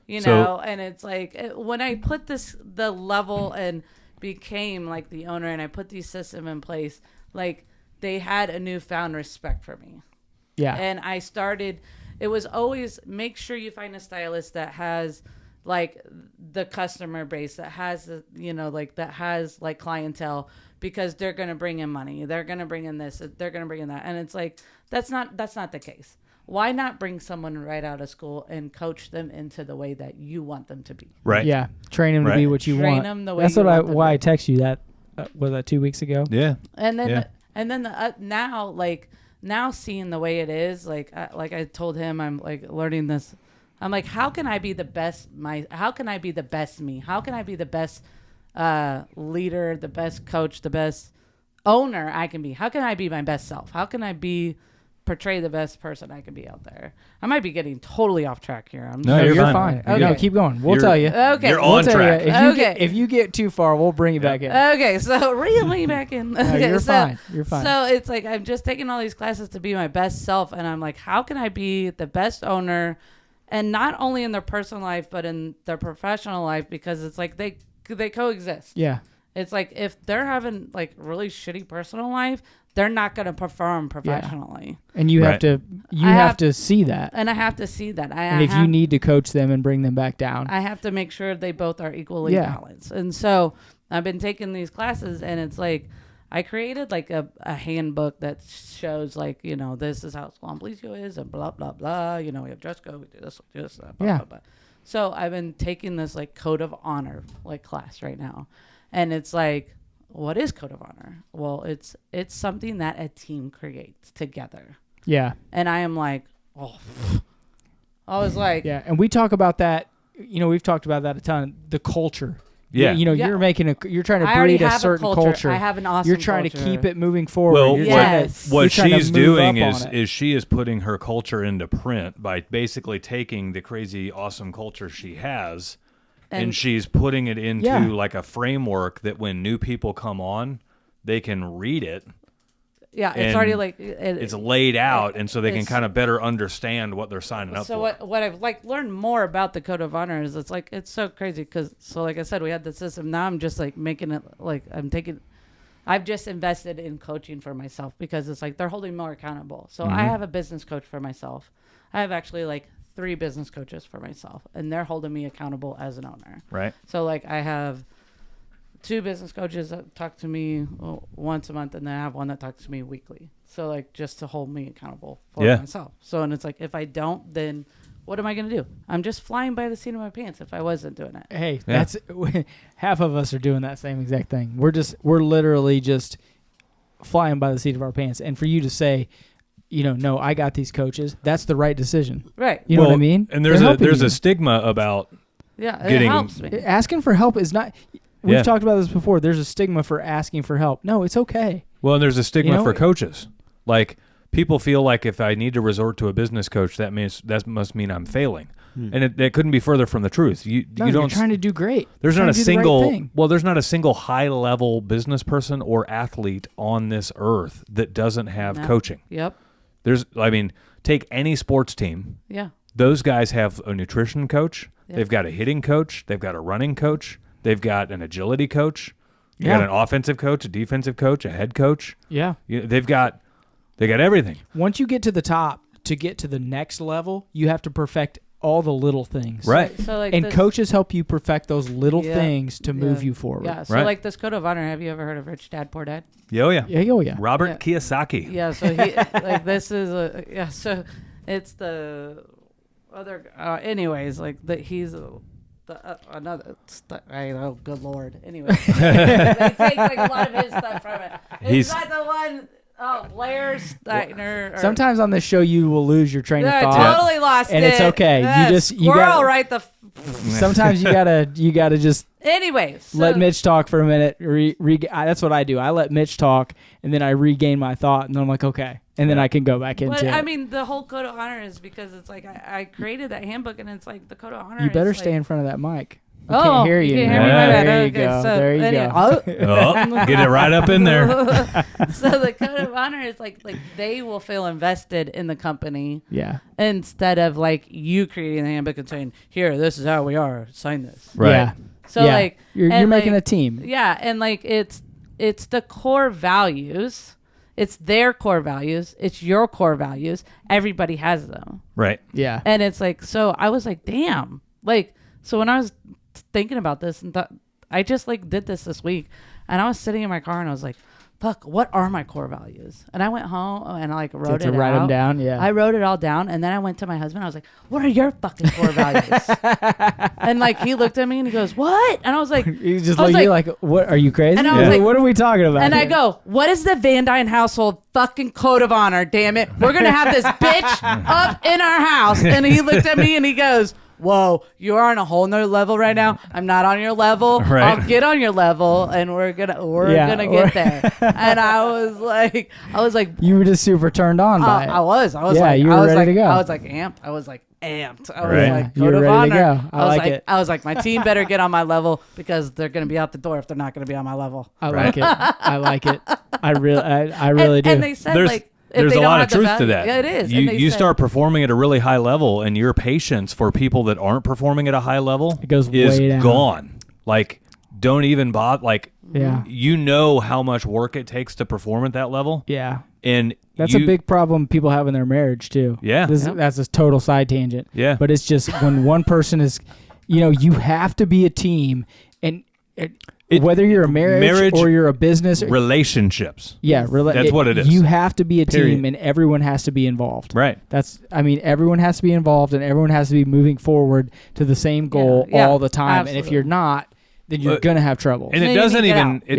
You So- know, and it's like when I put the level and became like the owner, and I put these system in place, like they had a newfound respect for me. Yeah. And I started, it was always make sure you find a stylist that has like the customer base, that has, you know, like that has like clientele, because they're going to bring in money. They're going to bring in this, they're going to bring in that. And it's like, that's not the case. Why not bring someone right out of school and coach them into the way that you want them to be? Right. Yeah. Train them to Right. be what you Train want. them the way That's you what want them why to I be. text you that. Was that 2 weeks ago? Yeah. And then, Yeah. now, like now seeing the way it is, like I told him, I'm like learning this. I'm like, how can I be the best? How can I be the best me? How can I be the best leader, the best coach, the best owner I can be? How can I be my best self? How can I portray the best person I can be out there? I might be getting totally off track here. No, No, you're you're fine. fine. Okay. No, keep going. We'll You're- tell you. Okay. You're We'll on tell track. you. Okay. If you get too far, we'll bring you back in. Okay, so reel me back in. No, Okay, you're so, fine. You're fine. So it's like I'm just taking all these classes to be my best self, and I'm like, how can I be the best owner, and not only in their personal life but in their professional life, because it's like they coexist. Yeah. It's like if they're having like really shitty personal life, they're not going to perform professionally, And you have Right. to I have have- to see that. and I have to see that. And if you need to coach them and bring them back down. I have to make sure they both are equally Yeah. balanced. And so I've been taking these classes, and it's like I created like a handbook that shows like, you know, this is how Salon Policio is and blah, blah, blah. You know, we have dress code, we do this, blah, Yeah. blah, blah. So I've been taking this like code of honor like class right now. And it's like, what is code of honor? Well, it's something that a team creates together. Yeah. And I am like, oh, I was like, Yeah. And we talk about that. You know, we've talked about that a ton. The culture. Yeah. You know, Yeah. you're trying to I already breed a have certain a culture. I have an awesome You're trying culture. to keep it moving forward. Well, You're Yes. what you're trying to she's move doing up on it. is she is putting her culture into print by basically taking the crazy awesome culture she has and she's putting it into Yeah. like a framework that when new people come on, they can read it. Yeah, it's and already like It's laid out, and so they can it's- kind of better understand what they're signing up so for. what I've like learned more about the code of honor is it's like it's so crazy because so like I said, we had the system. Now I'm just like making it like I've just invested in coaching for myself because it's like they're holding me more accountable. So I have a business coach for myself. I have actually like 3 business coaches for myself, and they're holding me accountable as an owner. Right. So like I have 2 business coaches that talk to me once a month, and then I have one that talks to me weekly. So like just to hold me accountable for Yeah. myself. So and it's like if I don't, then what am I gonna do? I'm just flying by the seat of my pants if I wasn't doing it. Hey, Yeah. that's half of us are doing that same exact thing. We're literally just flying by the seat of our pants. And for you to say, no, I got these coaches, that's the right decision. Right. You know what I mean? And there's a stigma about it helps me. Asking for help is not. We've talked about this before. There's a stigma for asking for help. No, it's okay. Well, and there's a stigma for coaches. Like, people feel like if I need to resort to a business coach, that must mean I'm failing. And it couldn't be further from the truth. You're trying to do great. There's not a single there's not a single high level business person or athlete on this earth that doesn't have coaching. Yep. Take any sports team. Yeah. Those guys have a nutrition coach. Yep. They've got a hitting coach. They've got a running coach. They've got an agility coach. You got an offensive coach, a defensive coach, a head coach. Yeah. They've got everything. Once you get to the top, to get to the next level, you have to perfect all the little things. Right. So coaches help you perfect those little things to move you forward. Yeah. So like this code of honor, have you ever heard of Rich Dad Poor Dad? Oh yeah. Yeah. Robert Kiyosaki. Yeah. So he this is so it's the other anyways he's another good lord. Anyway, they take a lot of his stuff from it. He's not the one. Oh, Blair Steiner. Sometimes on this show you will lose your train of thought. I totally lost and it's okay. You gotta right the. Sometimes you gotta just. Anyways, let Mitch talk for a minute. That's what I do. I let Mitch talk, and then I regain my thought, and then I'm like, okay, and then I can go back into. I mean, the whole code of honor is because it's like I created that handbook, and it's like the code of honor. You better stay in front of that mic. I can't hear you. You can't hear me. There you go. So there you go. Get it right up in there. So the code of honor is like they will feel invested in the company. Yeah. Instead of like you creating the handbook and saying, "Here, this is how we are. Sign this." Right. Yeah. So like you're making a team. Yeah, and like it's the core values. It's their core values. It's your core values. Everybody has them. Right. Yeah. And it's like, so I was like, damn. Like, so when I was thinking about this and thought, I just like did this week, and I was sitting in my car and I was like, fuck, what are my core values? And I went home and I like wrote it out. Write them down, yeah. I wrote it all down, and then I went to my husband. I was like, what are your fucking core values? And like he looked at me and he goes, what? And I was like, he's just like, what, are you crazy? And I was like, what are we talking about? And I go, what is the Van Dyne household fucking code of honor? Damn it, we're gonna have this bitch up in our house. And he looked at me and he goes, whoa, you're on a whole nother level right now. I'm not on your level. Right. I'll get on your level, and we're gonna get there. And I was like, you were just super turned on by it. I was you were ready like, to go. I was like amped. I was like, you code were of ready honor. to go. I like it. I was like, my team better get on my level because they're gonna be out the door if they're not gonna be on my level. I like it. I like it. I really do. And they said there's a lot of truth to that. Yeah, it is. You start performing at a really high level, and your patience for people that aren't performing at a high level is way down. Gone. Like, don't even bother. Like, you know how much work it takes to perform at that level. Yeah. And that's a big problem people have in their marriage too. Yeah. That's a total side tangent. Yeah. But it's just when one person is, you have to be a team, and whether you're a marriage or you're a business. Relationships. Yeah. That's what it is. You have to be a team, and everyone has to be involved. Right. Everyone has to be involved, and everyone has to be moving forward to the same goal all the time. Absolutely. And if you're not, then you're going to have trouble. And it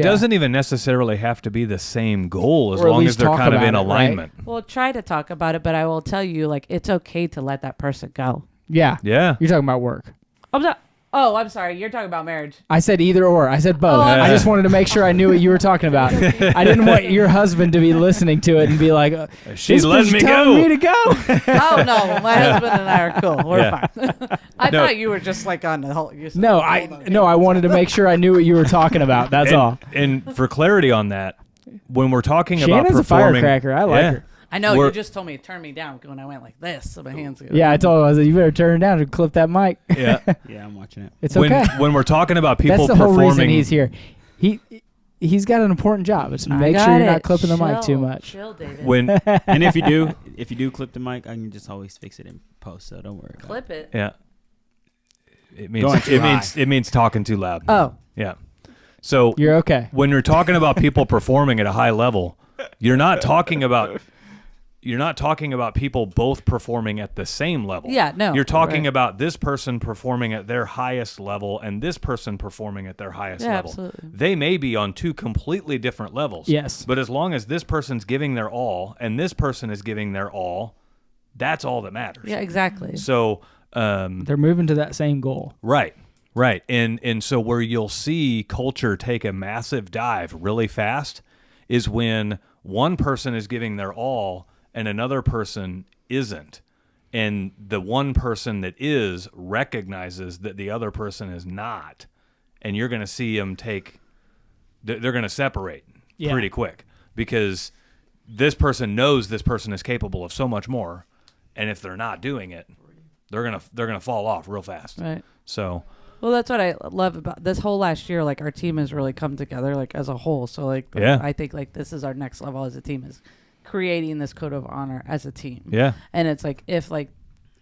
doesn't even necessarily have to be the same goal as long as they're kind of in alignment. Right? Well, try to talk about it, but I will tell you, like, it's okay to let that person go. Yeah. Yeah. You're talking about work. I'm sorry. You're talking about marriage. I said either or. I said both. I just wanted to make sure I knew what you were talking about. I didn't want your husband to be listening to it and be like, she's letting me go. Oh, no. My husband and I are cool. We're fine. I thought you were just like on the whole. I wanted to make sure I knew what you were talking about. That's all. And for clarity on that, when we're talking Shannon's about performing. a firecracker. I like her. I know, you just told me to turn me down when I went like this, so my hands go. Yeah, I told him, I was like, you better turn it down and clip that mic. Yeah. Yeah, I'm watching it. It's okay. When we're talking about people That's the performing. whole reason he's here. He's got an important job. It's make sure you're not clipping the mic too much. Chill, David. And if you do clip the mic, I can just always fix it in post, so don't worry about Clip it. Yeah. It means talking too loud. Oh. Yeah. So you're okay. When you're talking about people performing at a high level, you're not talking about you're not talking about people both performing at the same level. Yeah, no. You're talking right. about this person performing at their highest level and this person performing at their highest level. Absolutely. They may be on two completely different levels. Yes. But as long as this person's giving their all and this person is giving their all, that's all that matters. Yeah, exactly. So They're moving to that same goal. Right. And so where you'll see culture take a massive dive really fast is when one person is giving their all and another person isn't. And the one person that is recognizes that the other person is not. And you're going to see them they're going to separate pretty quick because this person knows this person is capable of so much more. And if they're not doing it, they're gonna fall off real fast. Right. So, well, that's what I love about this whole last year. Like our team has really come together, like as a whole. So like, I think like this is our next level as a team is creating this code of honor as a team. Yeah. And it's like if like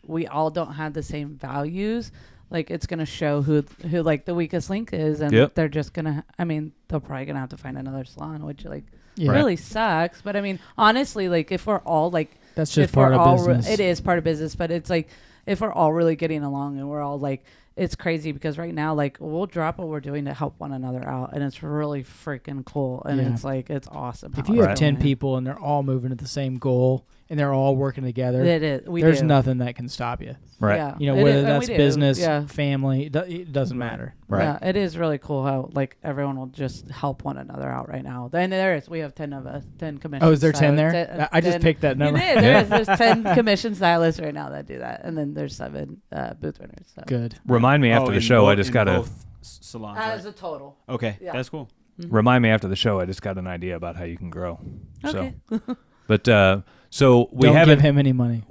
we all don't have the same values, like it's gonna show who like the weakest link is, and they're just gonna. I mean, they're probably gonna have to find another salon, which like really sucks. But I mean, honestly, like if we're all like, that's just part of business. It is part of business, but it's like. If we're all really getting along and we're all like, it's crazy because right now, like, we'll drop what we're doing to help one another out. And it's really freaking cool. And it's like, it's awesome. If you have 10 people and they're all moving to the same goal and they're all working together, there's nothing that can stop you. Right. Yeah. You know, whether that's business, family, it doesn't matter. Right. Yeah. It is really cool how, like, everyone will just help one another out right now. Then we have 10 of us, 10 commission. Oh, is there 10 there? I just picked that number. There's 10 commission stylists right now that do that. And then there's 7 booth runners. So. Good. Remind me after the show. I just got to. Salons. As a total. Okay. Yeah. That's cool. Mm-hmm. Remind me after the show. I just got an idea about how you can grow. Okay. So, but so we Don't haven't give him any money.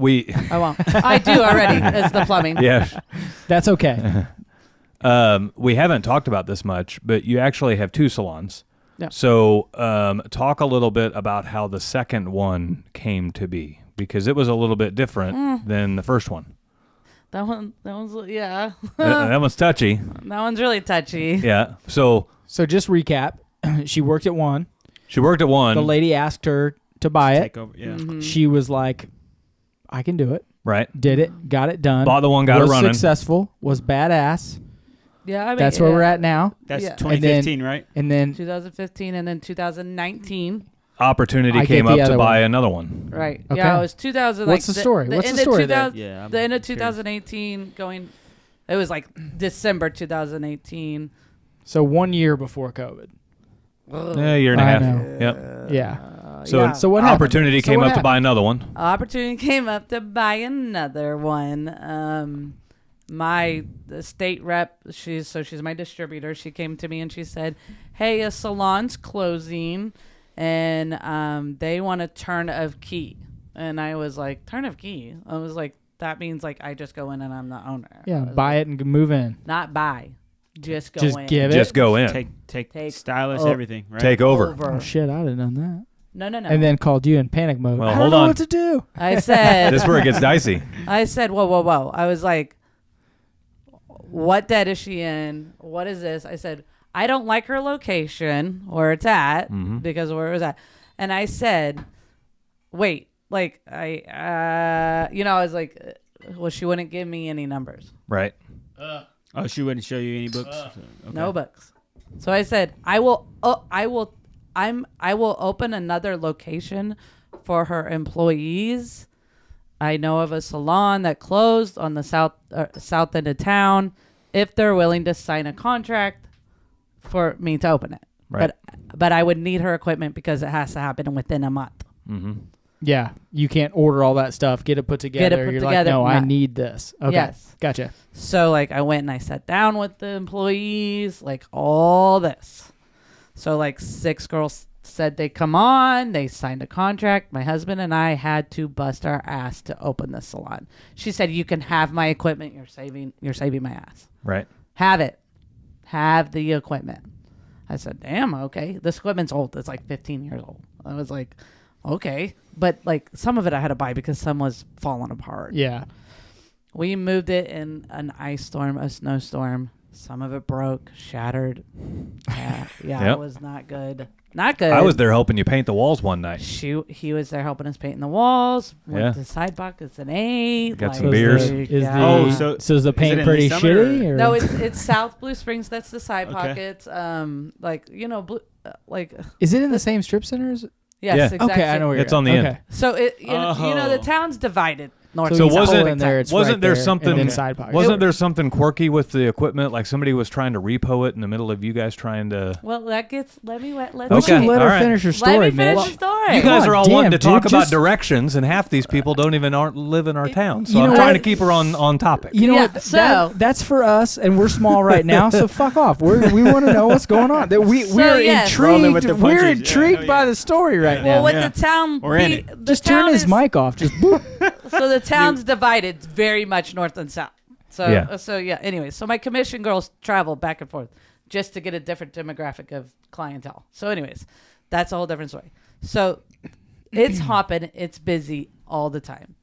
I won't. I do already. It's the plumbing. Yeah. That's okay. We haven't talked about this much, but you actually have 2 salons. Yeah. So talk a little bit about how the second one came to be, because it was a little bit different than the first one. That one's That one's touchy. That one's really touchy. Yeah. So just recap. She worked at one. She worked at one. The lady asked her to buy it. Take over. Yeah. Mm-hmm. She was like, I can do it. Right. Did it. Got it done. Bought the one, got it running. Was successful. Was badass. Yeah, I mean, that's where we're at now. That's 2015, right? And then 2015, and then 2019. Opportunity came up to buy another one. Right. Okay. Yeah, it was 2000. What's the story? What's the story there? Yeah, the end of 2018 going. It was like December 2018. So 1 year before COVID. Yeah, year and a half. Yep. Yeah. So what happened? Opportunity came up to buy another one. Opportunity came up to buy another one. The state rep, she's my distributor. She came to me and she said, "Hey, a salon's closing, and they want a turn of key." And I was like, "Turn of key?" I was like, "That means like I just go in and I'm the owner." Yeah, buy it and move in. Not buy, just go just in. Give it. Just go in. Take stylist, everything. Right? Take over. Oh shit, I'd have done that. No. And then called you in panic mode. Well, I hold don't know on. what to do. I said, This is where it gets dicey. I said, whoa. I was like, what debt is she in? What is this? I said, I don't like her location where it's at because of where it was at. And I said, wait, like I was like, well, she wouldn't give me any numbers. Right. Oh, she wouldn't show you any books? Okay. No books. So I said, I will open another location for her employees. I know of a salon that closed on the south end of town. If they're willing to sign a contract for me to open it, right. but I would need her equipment because it has to happen within a month. Mm-hmm. Yeah, you can't order all that stuff, get it put together. You're like, no, I need this. Okay, yes. Gotcha. So like I went and I sat down with the employees, like all this. So like 6 girls said they come on. They signed a contract. My husband and I had to bust our ass to open the salon. She said, "You can have my equipment. You're saving my ass. Right. Have it. Have the equipment." I said, "Damn, okay. This equipment's old. It's like 15 years old." I was like, "Okay." But like some of it I had to buy because some was falling apart. Yeah. We moved it in an ice storm, a snowstorm. Some of it broke, shattered. Yeah, Yep. It was not good. Not good. I was there helping you paint the walls one night. He was there helping us painting the walls. Went to side pockets and ate. Got some beers. So is the paint pretty shitty? Or? No, it's South Blue Springs. That's the side pockets. Blue, Is it in the same strip centers? Yes, exactly. Okay, I know where it's you're on the at. end. Okay. So the town's divided. North So and south. wasn't there something? And side pockets. Wasn't there something quirky with the equipment? Like somebody was trying to repo it in the middle of you guys trying to. Well, let me Let Okay. her All right. finish her story, Let me finish Mitch. the story. You guys are all wanting to talk about just- directions, and half these people don't even live in our town. So You I'm know trying what? to keep her on topic. You know Yeah, what? so- That's for us, and we're small right now. So fuck off. We want to know what's going on. That we're yes. Rolling with intrigued. the We're punches. intrigued Yeah, by the story right Well, now. with the town, We're in it. Just turn his mic off. Just boop. So the town's divided very much north and south. So Yeah. Anyway, so my commission girls travel back and forth just to get a different demographic of clientele. So anyways, that's a whole different story. So it's hopping. It's busy all the time.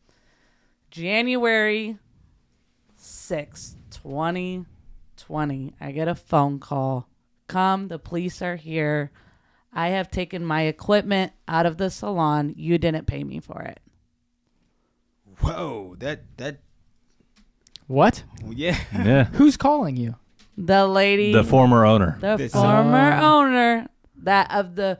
January 6th, 2020, I get a phone call. Come, the police are here. I have taken my equipment out of the salon. You didn't pay me for it. Whoa, that What? yeah. Yeah. Who's calling you? The lady, The former owner. the former owner that of the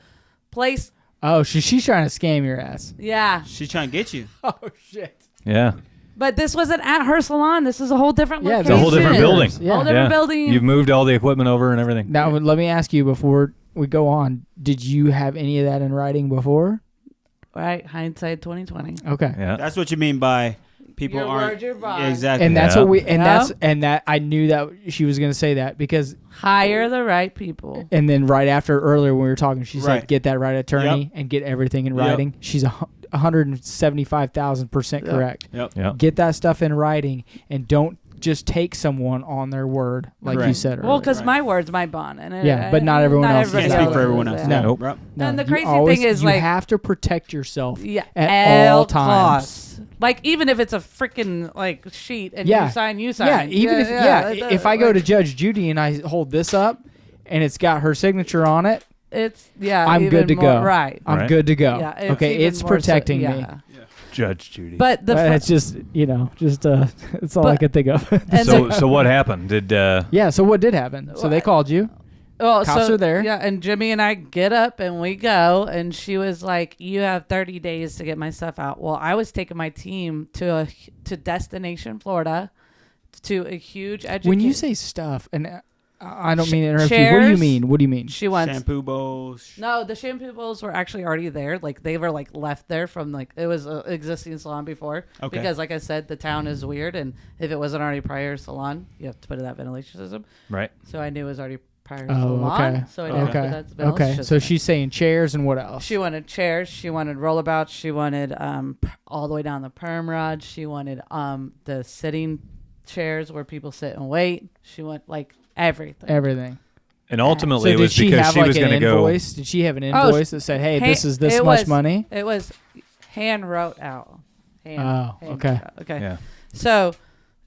place. Oh, she's trying to scam your ass. Yeah, She's trying to get you. Oh shit. Yeah. but this wasn't at her salon. This is a whole different Yeah, location. It's a whole different building. Yeah. Whole different building. You've moved all the equipment over and everything. Now let me ask you before we go on. Did you have any of that in writing before? Right, hindsight 2020. Okay. Yeah. That's what you mean by people Your aren't. word, your bond. Yeah, exactly. And that's Yeah. what we and Yeah. that's and that I knew that she was going to say that because Hire the right people. and then right after earlier when we were talking she said Right. get that right attorney Yep. and get everything in Yep. writing. She's 175,000% Yep. correct. Yep. Yeah. Get that stuff in writing and don't just take someone on their word like you Correct. said earlier. Well, because Right. my word's my bond, and Yeah, but not everyone else Can't is speak that. for everyone else. No. Nope. No, And the you crazy always- thing is, you like- have to protect yourself Yeah, at all times. costs. Like even if it's a freaking like sheet and Yeah. you sign. Yeah, even if I go to Judge Judy and I hold this up and it's got her signature on it, it's I'm even good to more, go. right. I'm Right. good to go. Yeah, Okay, even it's more so- protecting me. yeah. Judge Judy. But the But it's just it's all I But- could think of. and so what happened? Did Yeah. So what did happen? So they called you. oh, cops so, are there. Yeah, and Jimmy and I get up and we go, and she was like, "You have 30 days to get my stuff out." Well, I was taking my team to Destination Florida to a huge education. When you say stuff, and I don't mean to interrupt you. What do you chairs. mean? What do you mean? she wants Shampoo bowls. No, the shampoo bowls were actually already there. Like they were like left there from like it was an existing salon before. Okay. Because like I said, the town is weird, and if it wasn't already prior salon, you have to put in that ventilation system. right? So I knew it was already prior Oh, salon. okay. So I knew I put Okay. that ventilation Okay. So system in. she's saying chairs and what else? She wanted chairs. She wanted rollouts. She wanted all the way down the perm rod. She wanted the sitting chairs where people sit and wait. She wanted like everything. Everything. And ultimately, So it did was she because have she like was an going to go. invoice? Did she have an invoice that said, "Hey, this is this it much was- money"? It was hand wrote out. Oh, okay. wrote out. Okay. Yeah. So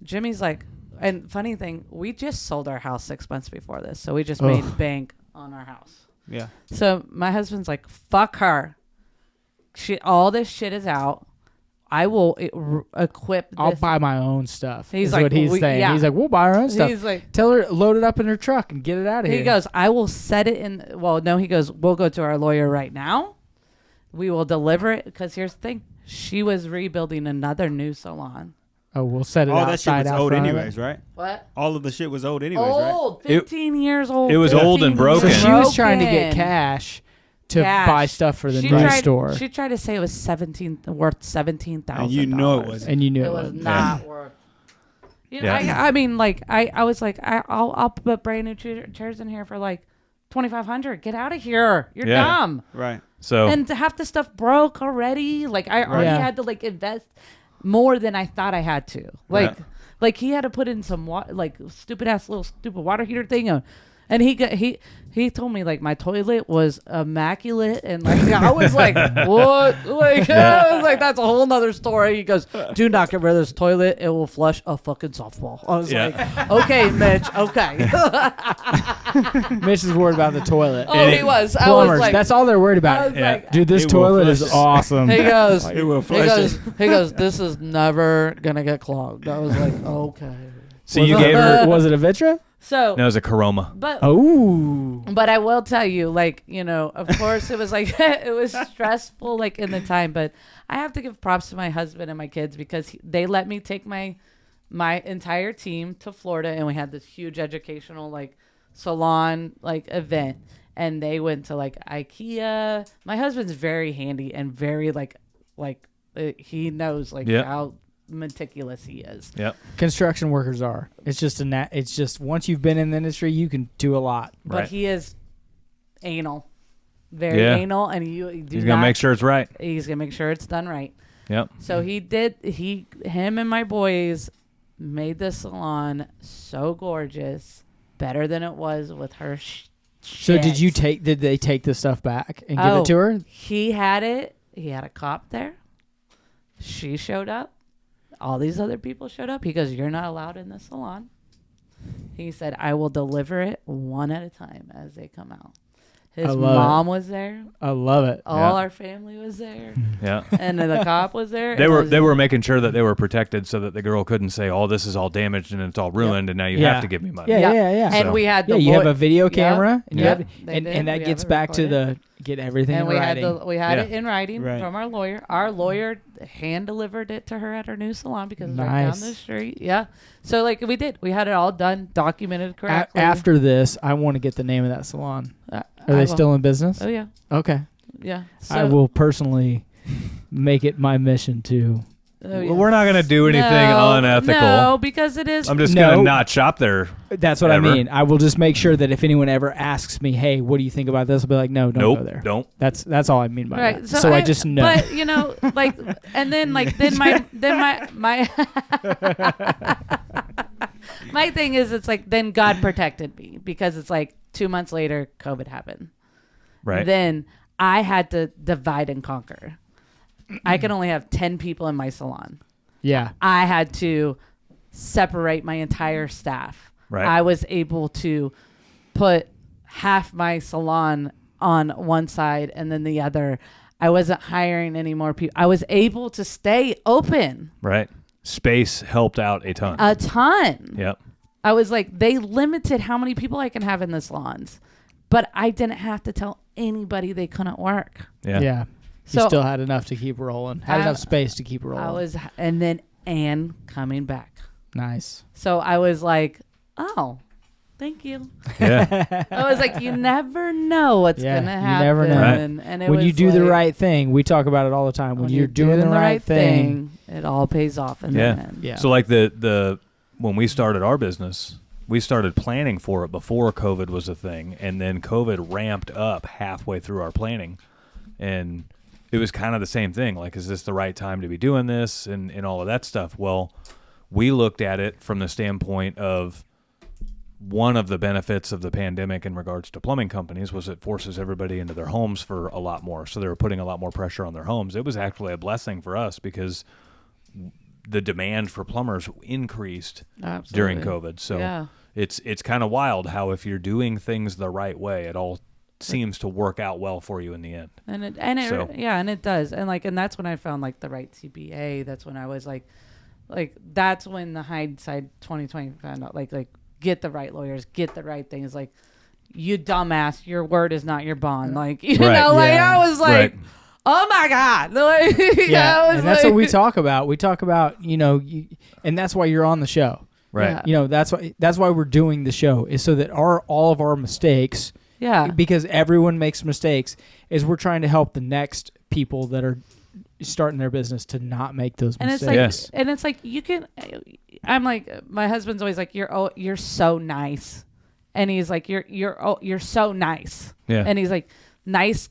Jimmy's like, and funny thing, we just sold our house 6 months before this, so we just Ugh. made bank on our house. Yeah. So my husband's like, "Fuck her. All this shit is out. I will equip. This. I'll buy my own stuff. He's is like, what he's saying. yeah. He's like, we'll buy our own stuff. He's like, Tell her load it up in her truck and get it out of here. he goes, I will set it in. Well, no, he goes, we'll go to our lawyer right now. We will deliver it because here's the thing. She was rebuilding another new salon. Oh, we'll set it All that shit outside was out old front of it. anyways, right? What? All of the shit was old anyways, right? Old, 15 years old. It was old and 15 broken. So years she was trying to get broken. cash to Cash. buy stuff for the She new tried- store. She tried to say it was worth $17,000. And you know it wasn't. And you knew It it was wasn't. not worth. You know, Yeah. I mean, like I was like, I'll put brand new chairs in here for like $2,500. Get out of here. You're Yeah. dumb. Right. So And half the stuff broke already. Like I already Yeah. had to like invest more than I thought I had to. Like, Yeah. like he had to put in some stupid water heater thing. And And he told me like my toilet was immaculate, and like I was like, what? Like I was like, that's a whole nother story. He goes, do not get rid of this toilet; it will flush a fucking softball. I was like, okay, Mitch, okay. Mitch is worried about the toilet. Oh, he was. I Plumbers, was like, that's all they're worried I about. was like, Dude, this It will toilet is flush. awesome. he goes, It will he flush goes, it. he goes, this is never gonna get clogged. I was like, okay. So you gave her. Was it a Vitra? So No, it was a Caroma. but Oh. But I will tell you, like, you know, of course it was like, it was stressful, like, in the time. But I have to give props to my husband and my kids because they let me take my entire team to Florida. And we had this huge educational, like, salon, like, event. And they went to, like, IKEA. My husband's very handy and very, he knows, like, Yep. how meticulous he is. Yep. Construction workers are. It's just once you've been in the industry, you can do a lot. But Right. he is anal. Very Yeah. anal. And He's gonna make sure it's right. He's gonna make sure it's done right. Yep. So him and my boys made the salon so gorgeous, better than it was with her. So did they take the stuff back and give Oh. it to her? He had it. He had a cop there. She showed up. All these other people showed up. He goes, "You're not allowed in the salon." He said, "I will deliver it one at a time as they come out." His love mom was there. I love it. All our family was there. Yeah. And then the cop was there. They and were making sure that they were protected so that the girl couldn't say, "Oh, this is all damaged and it's all ruined, and now you Yeah. have to give me money." Yeah. And So- we had the you have boy- a video Yep. camera, and you Yep. have, They and, did. and that We gets have it back to recorded. get everything And in we writing. had Yeah. it in writing Right. from our lawyer. Our lawyer hand delivered it to her at her new salon because it's right down Nice. the street. Yeah. So like we did. We had it all done, documented correctly. After this, I want to get the name of that salon. I Are they will. still in business? Oh yeah. Okay. Yeah. I will personally make it my mission to. Oh, yeah. Well, we're not gonna do anything No, unethical. No, because it is. I'm just No. gonna not shop there. That's what Ever. I mean. I will just make sure that if anyone ever asks me, "Hey, what do you think about this?" I'll be like, "No, don't Nope. go there." Don't. That's all I mean by Right. that. So, So I just know. But you know, like, and then like then my my thing is, it's like then God protected me because it's like 2 months later, COVID happened. Right. Then I had to divide and conquer. I can only have 10 people in my salon. Yeah. I had to separate my entire staff. Right. I was able to put half my salon on one side and then the other. I wasn't hiring any more people. I was able to stay open Right. Space helped out a ton. a ton. Yep. I was like, they limited how many people I can have in the salons, but I didn't have to tell anybody they couldn't work. Yeah. Yeah. You So still had enough to keep rolling. Had enough space to keep rolling. I was, and then Anne coming back. Nice. So I was like, oh, thank you. Yeah. I was like, you never know what's Yeah, gonna you happen. never know. Right. And it When was you do the like, right thing, we talk about it all the time. When you're doing the right thing. it all pays off in Yeah. the end. Yeah. So like the when we started our business, we started planning for it before COVID was a thing, and then COVID ramped up halfway through our planning, and it was kind of the same thing. Like, is this the right time to be doing this and all of that stuff? Well, we looked at it from the standpoint of one of the benefits of the pandemic in regards to plumbing companies was it forces everybody into their homes for a lot more. So they were putting a lot more pressure on their homes. It was actually a blessing for us because the demand for plumbers increased Absolutely. during COVID. So yeah. it's kind of wild how if you're doing things the right way, it all seems to work out well for you in the end. And it So- yeah, and it does. And that's when I found like the right CPA. That's when I was like that's when the hindsight 2020 found out like get the right lawyers, get the right things. Like, you dumbass, your word is not your bond. Like, you Right. know, like Yeah. I was like, Right. oh my God. Like, Yeah. I was And that's like, what we talk about. We talk about, and that's why you're on the show. Right. Yeah. That's why we're doing the show, is so that all of our mistakes, Yeah. because everyone makes mistakes, is we're trying to help the next people that are starting their business to not make those And it's mistakes. like, Yes. and it's like you can. I'm like, my husband's always like, you're so nice, and he's like, you're so nice, Yeah. and he's like, nice.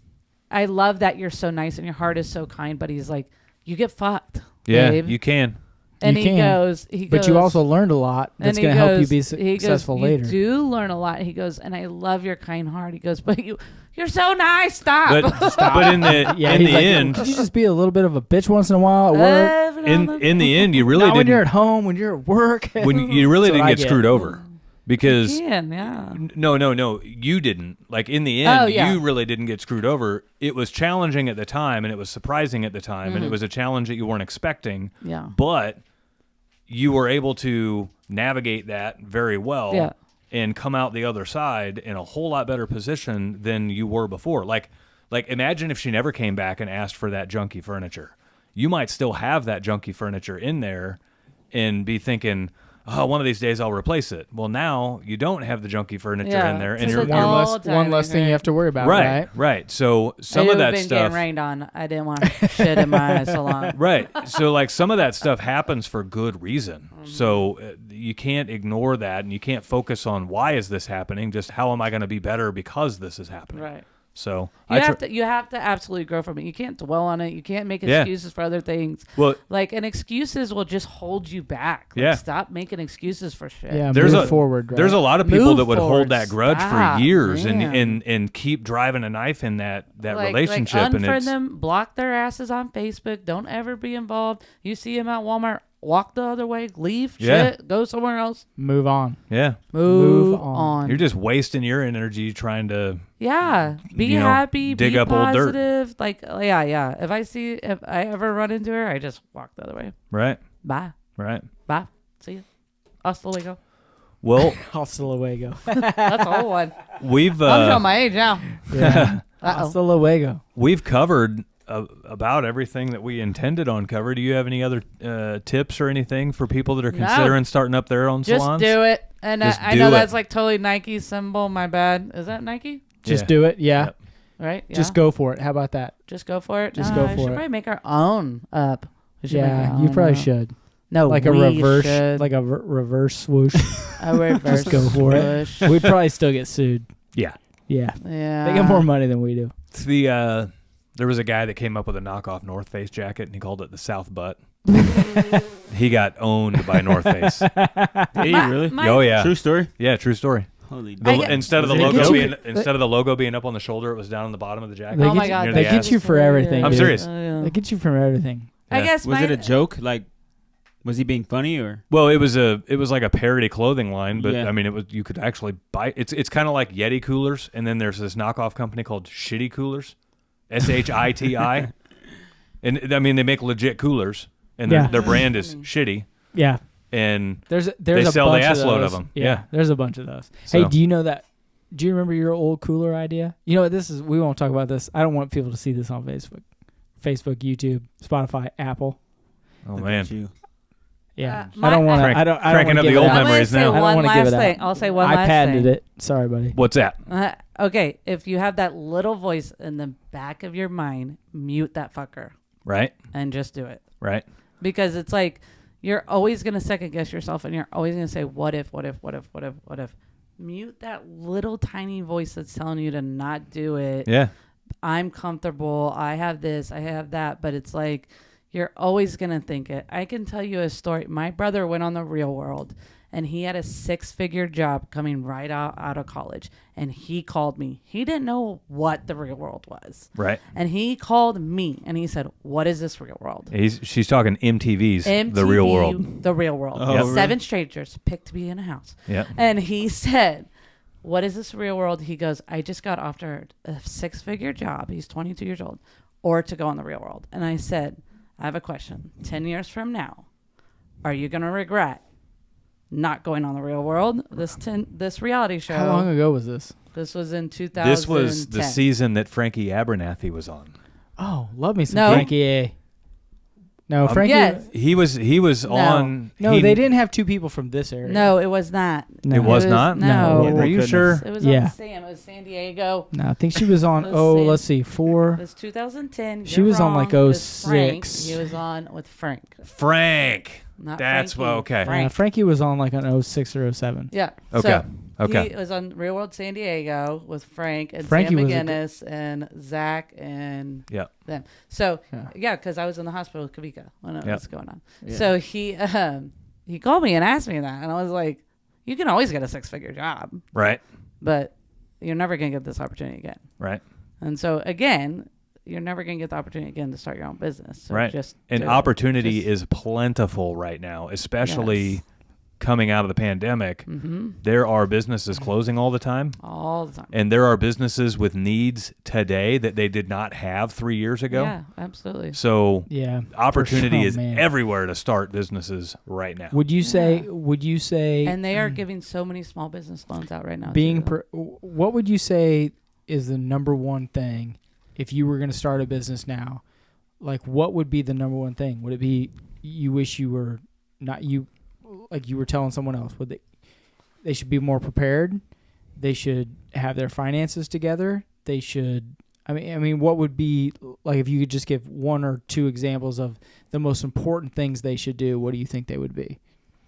I love that you're so nice and your heart is so kind, but he's like, you get fucked. Yeah, babe. you can. And You he can. goes, But you also learned a lot that's going to help you be he successful goes, later. You do learn a lot. He goes, and I love your kind heart. He goes, but you're so nice. Stop. But in the end, could you just be a little bit of a bitch once in a while at work? In the end, you really Not didn't. when you're at home, when you're at work. When you really That's what didn't I get get. screwed over. Because yeah. no, you didn't. Like in the end, yeah. you really didn't get screwed over. It was challenging at the time, and it was surprising at the time, and it was a challenge that you weren't expecting. Yeah. But you were able to navigate that very well, Yeah. and come out the other side in a whole lot better position than you were before. Like imagine if she never came back and asked for that junky furniture. You might still have that junky furniture in there, and be thinking, oh, one of these days I'll replace it. Well, now you don't have the junky furniture in there, and you're one less thing you have to worry about. right. So some of that been stuff, getting rained on. I didn't want shit in my salon. right? So like some of that stuff happens for good reason. So you can't ignore that, and you can't focus on why is this happening. Just how am I going to be better because this is happening? Right. So you have to absolutely grow from it. You can't dwell on it. You can't make excuses for other things. Well, and excuses will just hold you back. Like, stop making excuses for shit. Yeah, move forward. Right? There's a lot of people Move that would forward. hold that grudge Stop, for years man. and keep driving a knife in that relationship. Like And unfriend them, block their asses on Facebook. Don't ever be involved. You see them at Walmart, walk the other way, leave, shit, go somewhere else. Move on. Yeah. Move on. You're just wasting your energy trying to be happy, dig be up old dirt. positive. If I ever run into her, I just walk the other way. Right. Bye. Right. Bye. See you. Hasta luego. Well, Hasta luego. That's a whole one. we've I'm showing my age now. Yeah. Hasta luego. We've covered about everything that we intended on cover. Do you have any other tips or anything for people that are considering starting up their own salons? Just do it. And I do know it. that's like totally Nike symbol. My bad. Is that Nike? Just do it. Yeah. Yep. Right? Yeah. Just go for it. How about that? Just go for it. Just go We for should it. probably make our own up. We should make our Yeah, you own probably up. should. No, Like a we reverse, should. like a reverse swoosh. A reverse Just go for it. swoosh. We'd probably still get sued. Yeah. Yeah. Yeah. They get more money than we do. It's there was a guy that came up with a knockoff North Face jacket, and he called it the South Butt. He got owned by North Face. Did you really? Oh yeah, True story. Yeah, true story. Holy. Instead of the They get logo you- instead of the logo being up on the shoulder, it was down on the bottom of the jacket. They Oh get my you- god, Near They the get ass. you for everything. I'm dude. serious. They get you from everything. I Yeah. guess Was it a joke? Like, was he being funny or? Well, it was like a parody clothing line, but Yeah. I mean, you could actually buy. It's kind of like Yeti coolers, and then there's this knockoff company called Shitty Coolers, SHITI, and I mean they make legit coolers, and their brand is Shitty, Yeah. and There's they a sell the bunch ass of load those. of them. Yeah, Yeah. there's a bunch of those. So- Hey, do you know that? Do you remember your old cooler idea? You know what this is? We won't talk about this. I don't want people to see this on Facebook, YouTube, Spotify, Apple. Oh Look man, at you. Yeah, my- I don't want Crank- to. I don't cranking wanna up give the it old out. I'm memories gonna say now. I don't one wanna give last it out. thing. I'll say one I last patented thing. it. Sorry, buddy. what's that? Okay, if you have that little voice in the back of your mind, mute that fucker Right, and just do it. right. Because it's like you're always going to second guess yourself and you're always going to say, what if? Mute that little tiny voice that's telling you to not do it. Yeah, I'm comfortable. I have this. I have that. But it's like you're always going to think it. I can tell you a story. My brother went on The Real World and he had a 6-figure job coming right out of college. And he called me. He didn't know what The Real World was. right. And he called me and he said, what is this Real World? She's talking MTV's MTV, The Real World. The Real World. Oh, Yep. really? 7 strangers picked to be in a house. Yeah, And he said, what is this Real World? He goes, I just got offered a 6-figure job. He's 22 years old. Or to go on The Real World. And I said, I have a question. 10 years from now, are you going to regret not going on The Real World? This reality show. How long ago was this? This was in 2010. this was the season that Frankie Abernathy was on. Oh, love me some No. Frankie A. No, Frankie. Yes. He was on. No, they didn't have 2 people from this area. No, it was not. No. It was not. No. No. Are you goodness. sure? It was Yeah. on Sam. It was San Diego. No, I think she was on. Let's Oh, see. let's see, 4. It was 2010. She You're was on, wrong. like, It was Frank. 06. He was on with Frank. Frank. Not That's Frankie. okay. Frank. Frankie was on like an 06 or 07. Yeah. Okay. So Okay. He was on Real World San Diego with Frank and Frankie Sam was a McGinnis and Zach and Yeah. them. So Yeah. because I was in the hospital with Kavika when it was going on. Yeah. So he called me and asked me that, and I was like, "You can always get a 6-figure job, Right. but you're never gonna get this opportunity again." Right. And so again, you're never gonna get the opportunity again to start your own business. So Right. just And do it. opportunity Just- is plentiful right now, especially Yes. coming out of the pandemic. Mm-hmm. There are businesses closing all the time. All the time. And there are businesses with needs today that they did not have 3 years ago. Yeah, absolutely. So Yeah. opportunity Oh, is man. everywhere to start businesses right now. Would you say? Yeah. Would you say? And they are giving so many small business loans out right now. being too. what would you say is the number one thing if you were going to start a business now? Like, what would be the number one thing? Would it be you wish you were not you, like you were telling someone else? Would they should be more prepared? They should have their finances together. They should. I mean, what would be like if you could just give one or two examples of the most important things they should do? What do you think they would be?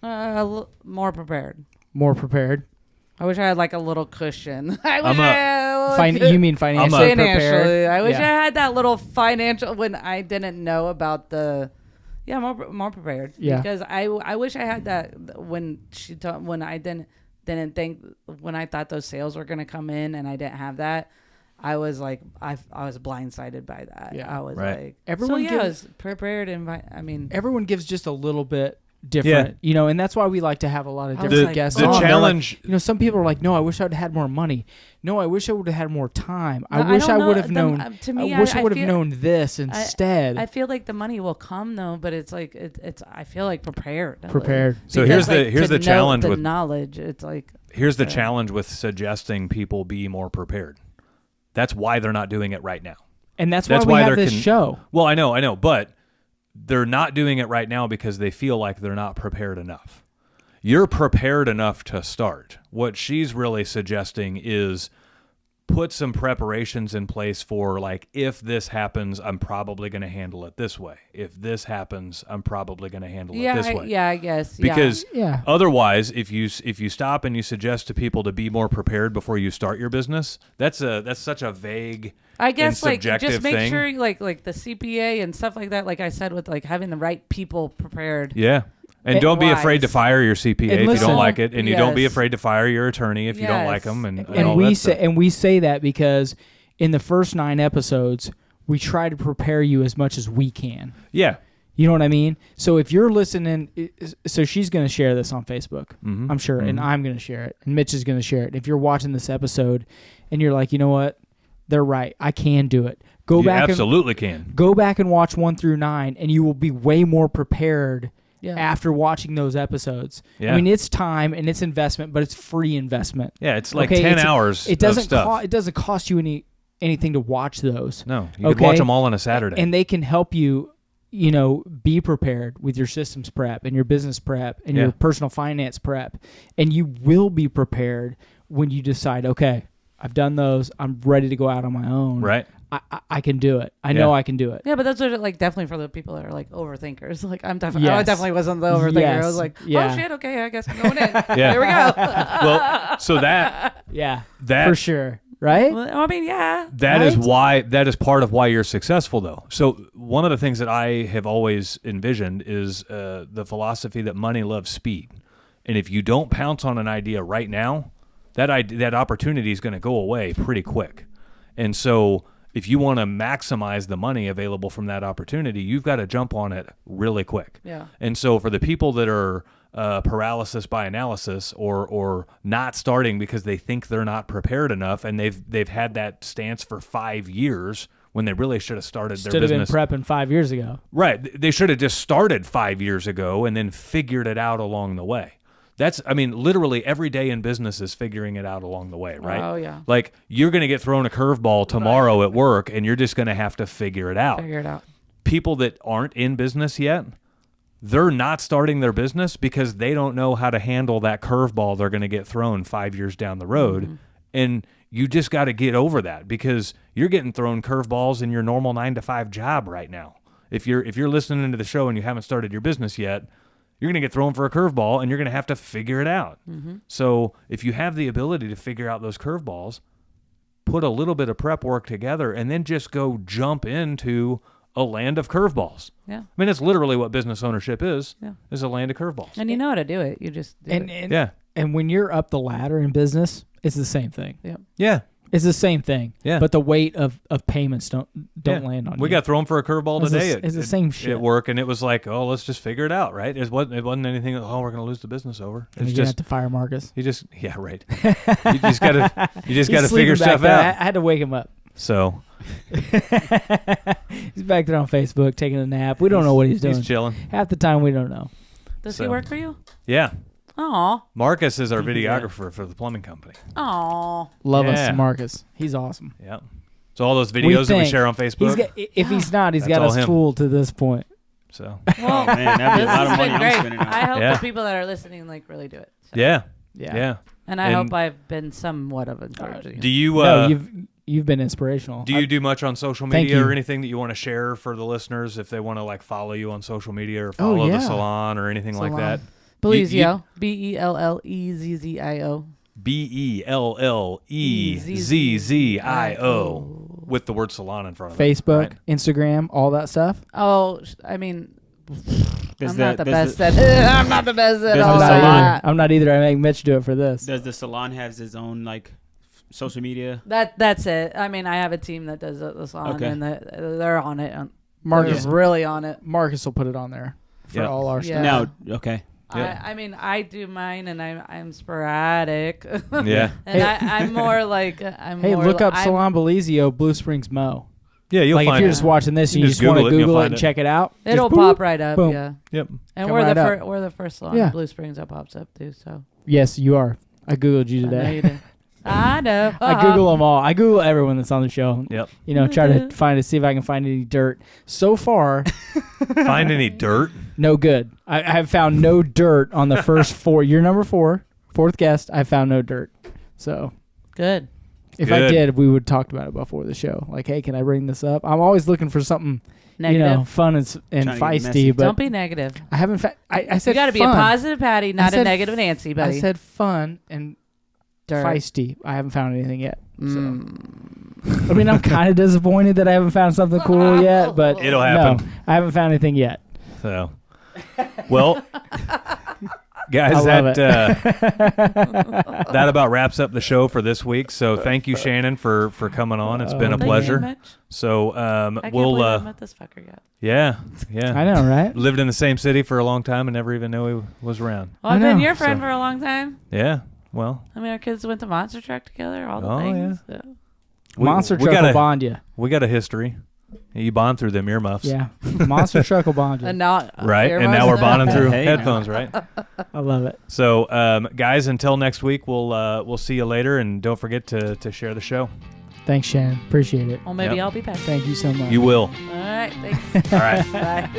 More prepared. More prepared. I wish I had like a little cushion. You mean financially financially? prepared? I wish Yeah. I had that little financial when I didn't know about the. Yeah, more prepared. Yeah. Because I wish I had that when when I didn't think when I thought those sales were gonna come in and I didn't have that. I was like I was blindsided by that. Yeah. I was Right. like Everyone I gives- was prepared and I mean Everyone gives just a little bit different, and that's why we like to have a lot of different like, guests. The on. They're like, challenge. some people are like, no, I wish I'd had more money. No, I wish I would have had more time. No, I wish I don't know. would have known. To me, I wish I would have feel- known this instead. I feel like the money will come though, but it's like it's. I feel like prepared. Prepared. So Because, here's the to know challenge the with knowledge. It's like here's the challenge with suggesting people be more prepared. That's why they're not doing it right now. And that's That's why why we have they're this show. Well, I know, but they're not doing it right now because they feel like they're not prepared enough. You're prepared enough to start. What she's really suggesting is put some preparations in place for, like, if this happens, I'm probably going to handle it this way. If this happens, I'm probably going to handle it this way. I guess. Because Yeah. otherwise, if you stop and you suggest to people to be more prepared before you start your business, that's such a vague I guess and like subjective just make thing. sure like the CPA and stuff like that. Like I said, with like having the right people prepared. Yeah. And And don't be afraid to wise. fire your CPA if you listen- don't like it, and you don't be Yes. afraid to fire your attorney if you don't like Yes. them, and And all And that we stuff. say that because in the first 9 episodes, we try to prepare you as much as we can. Yeah. You know what I mean? So if you're listening, so she's going to share this on Facebook, Mhm. I'm sure, and I'm going to share it, and Mitch is going to share it. If you're watching this episode and you're like, you know what, they're right, I can do it. Go You back absolutely can. and go back and watch 1 through 9, and you will be way more prepared Yeah. after watching those episodes. Yeah. I mean, it's time and it's investment, but it's free investment. Yeah, it's like Okay, 10 it's- hours It doesn't of stuff. it doesn't cost you anything to watch those. No, you could watch Okay? them all on a Saturday. And they can help you, be prepared with your systems prep and your business prep and Yeah. your personal finance prep. And you will be prepared when you decide, okay, I've done those. I'm ready to go out on my own. right? I can do it. I know I can do it. Yeah, but those are like definitely for the people that are like overthinkers. Like I'm definitely, Yes. I definitely wasn't the overthinker. I Yes. was like, Yeah. oh shit, okay, I guess I'm going in. Yeah. There we go. Well, so that Yeah, for sure. Right? Well, I mean, yeah. that is Right? why that is part of why you're successful, though. So one of the things that I have always envisioned is the philosophy that money loves speed, and if you don't pounce on an idea right now, that opportunity is going to go away pretty quick. And so if you want to maximize the money available from that opportunity, you've got to jump on it really quick. Yeah. And so for the people that are paralysis by analysis or not starting because they think they're not prepared enough, and they've had that stance for 5 years when they really should have started their Should have been business. prepping 5 years ago. Right. They should have just started 5 years ago and then figured it out along the way. Literally every day in business is figuring it out along the way, right? Oh, yeah. Like you're going to get thrown a curveball tomorrow at work and you're just going to have to figure it out. Figure it out. People that aren't in business yet, they're not starting their business because they don't know how to handle that curveball they're going to get thrown 5 years down the road. Mm-hmm. And you just got to get over that because you're getting thrown curveballs in your normal 9 to 5 job right now. If you're listening to the show and you haven't started your business yet, you're going to get thrown for a curveball, and you're going to have to figure it out. Mm-hmm. So if you have the ability to figure out those curveballs, put a little bit of prep work together, and then just go jump into a land of curveballs. Yeah. I mean, that's literally what business ownership is Yeah. a land of curveballs. And you know how to do it. You just do it. And and when you're up the ladder in business, it's the same thing. Yeah. It's the same thing. Yeah. But the weight of payments don't land on you. We got thrown for a curveball today. It's the same shit. At work, and it was like, oh, let's just figure it out, right? It wasn't anything, oh, we're going to lose the business over. And It's you have just, to fire Marcus. yeah, right. You just got to He's figure sleeping back stuff there. out. I had to wake him up. So He's back there on Facebook taking a nap. We don't know what he's doing. he's chilling. Half the time we don't know. Does So- he work for you? Yeah. Aw. Marcus is our videographer for the plumbing company. Aw. Love Yeah. us, Marcus. He's awesome. Yeah. So all those videos that we think. share on Facebook. If he's not, he's That's got all us him. fooled to this point. So Well, Oh man, that'd be a this lot of has money been I'm great. spending on. I hope Yeah. the people that are listening really do it. So. yeah. Yeah. And I And- hope I've been somewhat of encouraging. Do you No, you've been inspirational. do you do much on social Thank media or you. anything that you want to share for the listeners if they want to like follow you on social media or follow yeah. the salon or anything like that? Bellezio. Bellezzio. BELLEZZIO with the word salon in front of it. Facebook, right? Instagram, all that stuff. Oh, I mean, Does I'm the- not the does best the- at I'm not the best at Does all the I'm not salon- either. that. I'm not either. I make Mitch do it for this. Does the salon has its own like social media? That's it. I mean, I have a team that does the salon, Okay. and they're on it. Marcus, They're really on it. Marcus will put it on there for Yeah. all our Yeah. stuff. No, okay. Yeah. I mean, I do mine, and I'm sporadic. Yeah. And I'm more like Hey, more look up I'm- Salon Bellezio, Blue Springs Mo. Yeah, you'll Like if find you're it. just watching this and You you just just want to Google it and you'll Google it find and it. check it out, It'll just pop boop. right up. boom. Yeah. Yep. And Come we're right the up. we're the first salon Yeah. in Blue Springs that pops up too. So Yes, you are. I Googled you I know today. you do. I know. I Google them all. I Google everyone that's on the show. Yep. You know, try to see if I can find any dirt. So far, Find any dirt? no good. I have found no dirt on the first four. You're number fourth guest. I found no dirt. So Good. if I Good. did, we would talked about it before the show. Like, hey, can I bring this up? I'm always looking for something, Negative. fun and Trying to get feisty. messy. But Don't be negative. I haven't. I said You got to be a fun. positive Patty, not a said negative Nancy, buddy. I said fun and Dirt. feisty. I haven't found anything yet. So. Mm. I mean, I'm kind of disappointed that I haven't found something cool yet, but It'll happen. No, I haven't found anything yet. So, well, guys, I love that about wraps up the show for this week. So, thank you, Shannon, for coming on. It's been a Thank you, pleasure. Mitch. So, I can't we'll believe I met this fucker yet. yeah. I know, right? Lived in the same city for a long time and never even knew he was around. Well, I I've been know. your friend So- for a long time. Yeah. Well, I mean, our kids went to Monster Truck together, all the Oh, things. yeah. So. Monster we truck got will a- bond you. we got a history. You bond through them earmuffs. Yeah, monster truck will bond you. And now, Right. And earmuffs now we're bonding through Hey, now. headphones, right? I love it. So, guys, until next week, we'll see you later, and don't forget to share the show. Thanks, Shannon. Appreciate it. Well, maybe Yep. I'll be back. Thank you so much. You will. All right. Thanks. All right. Bye.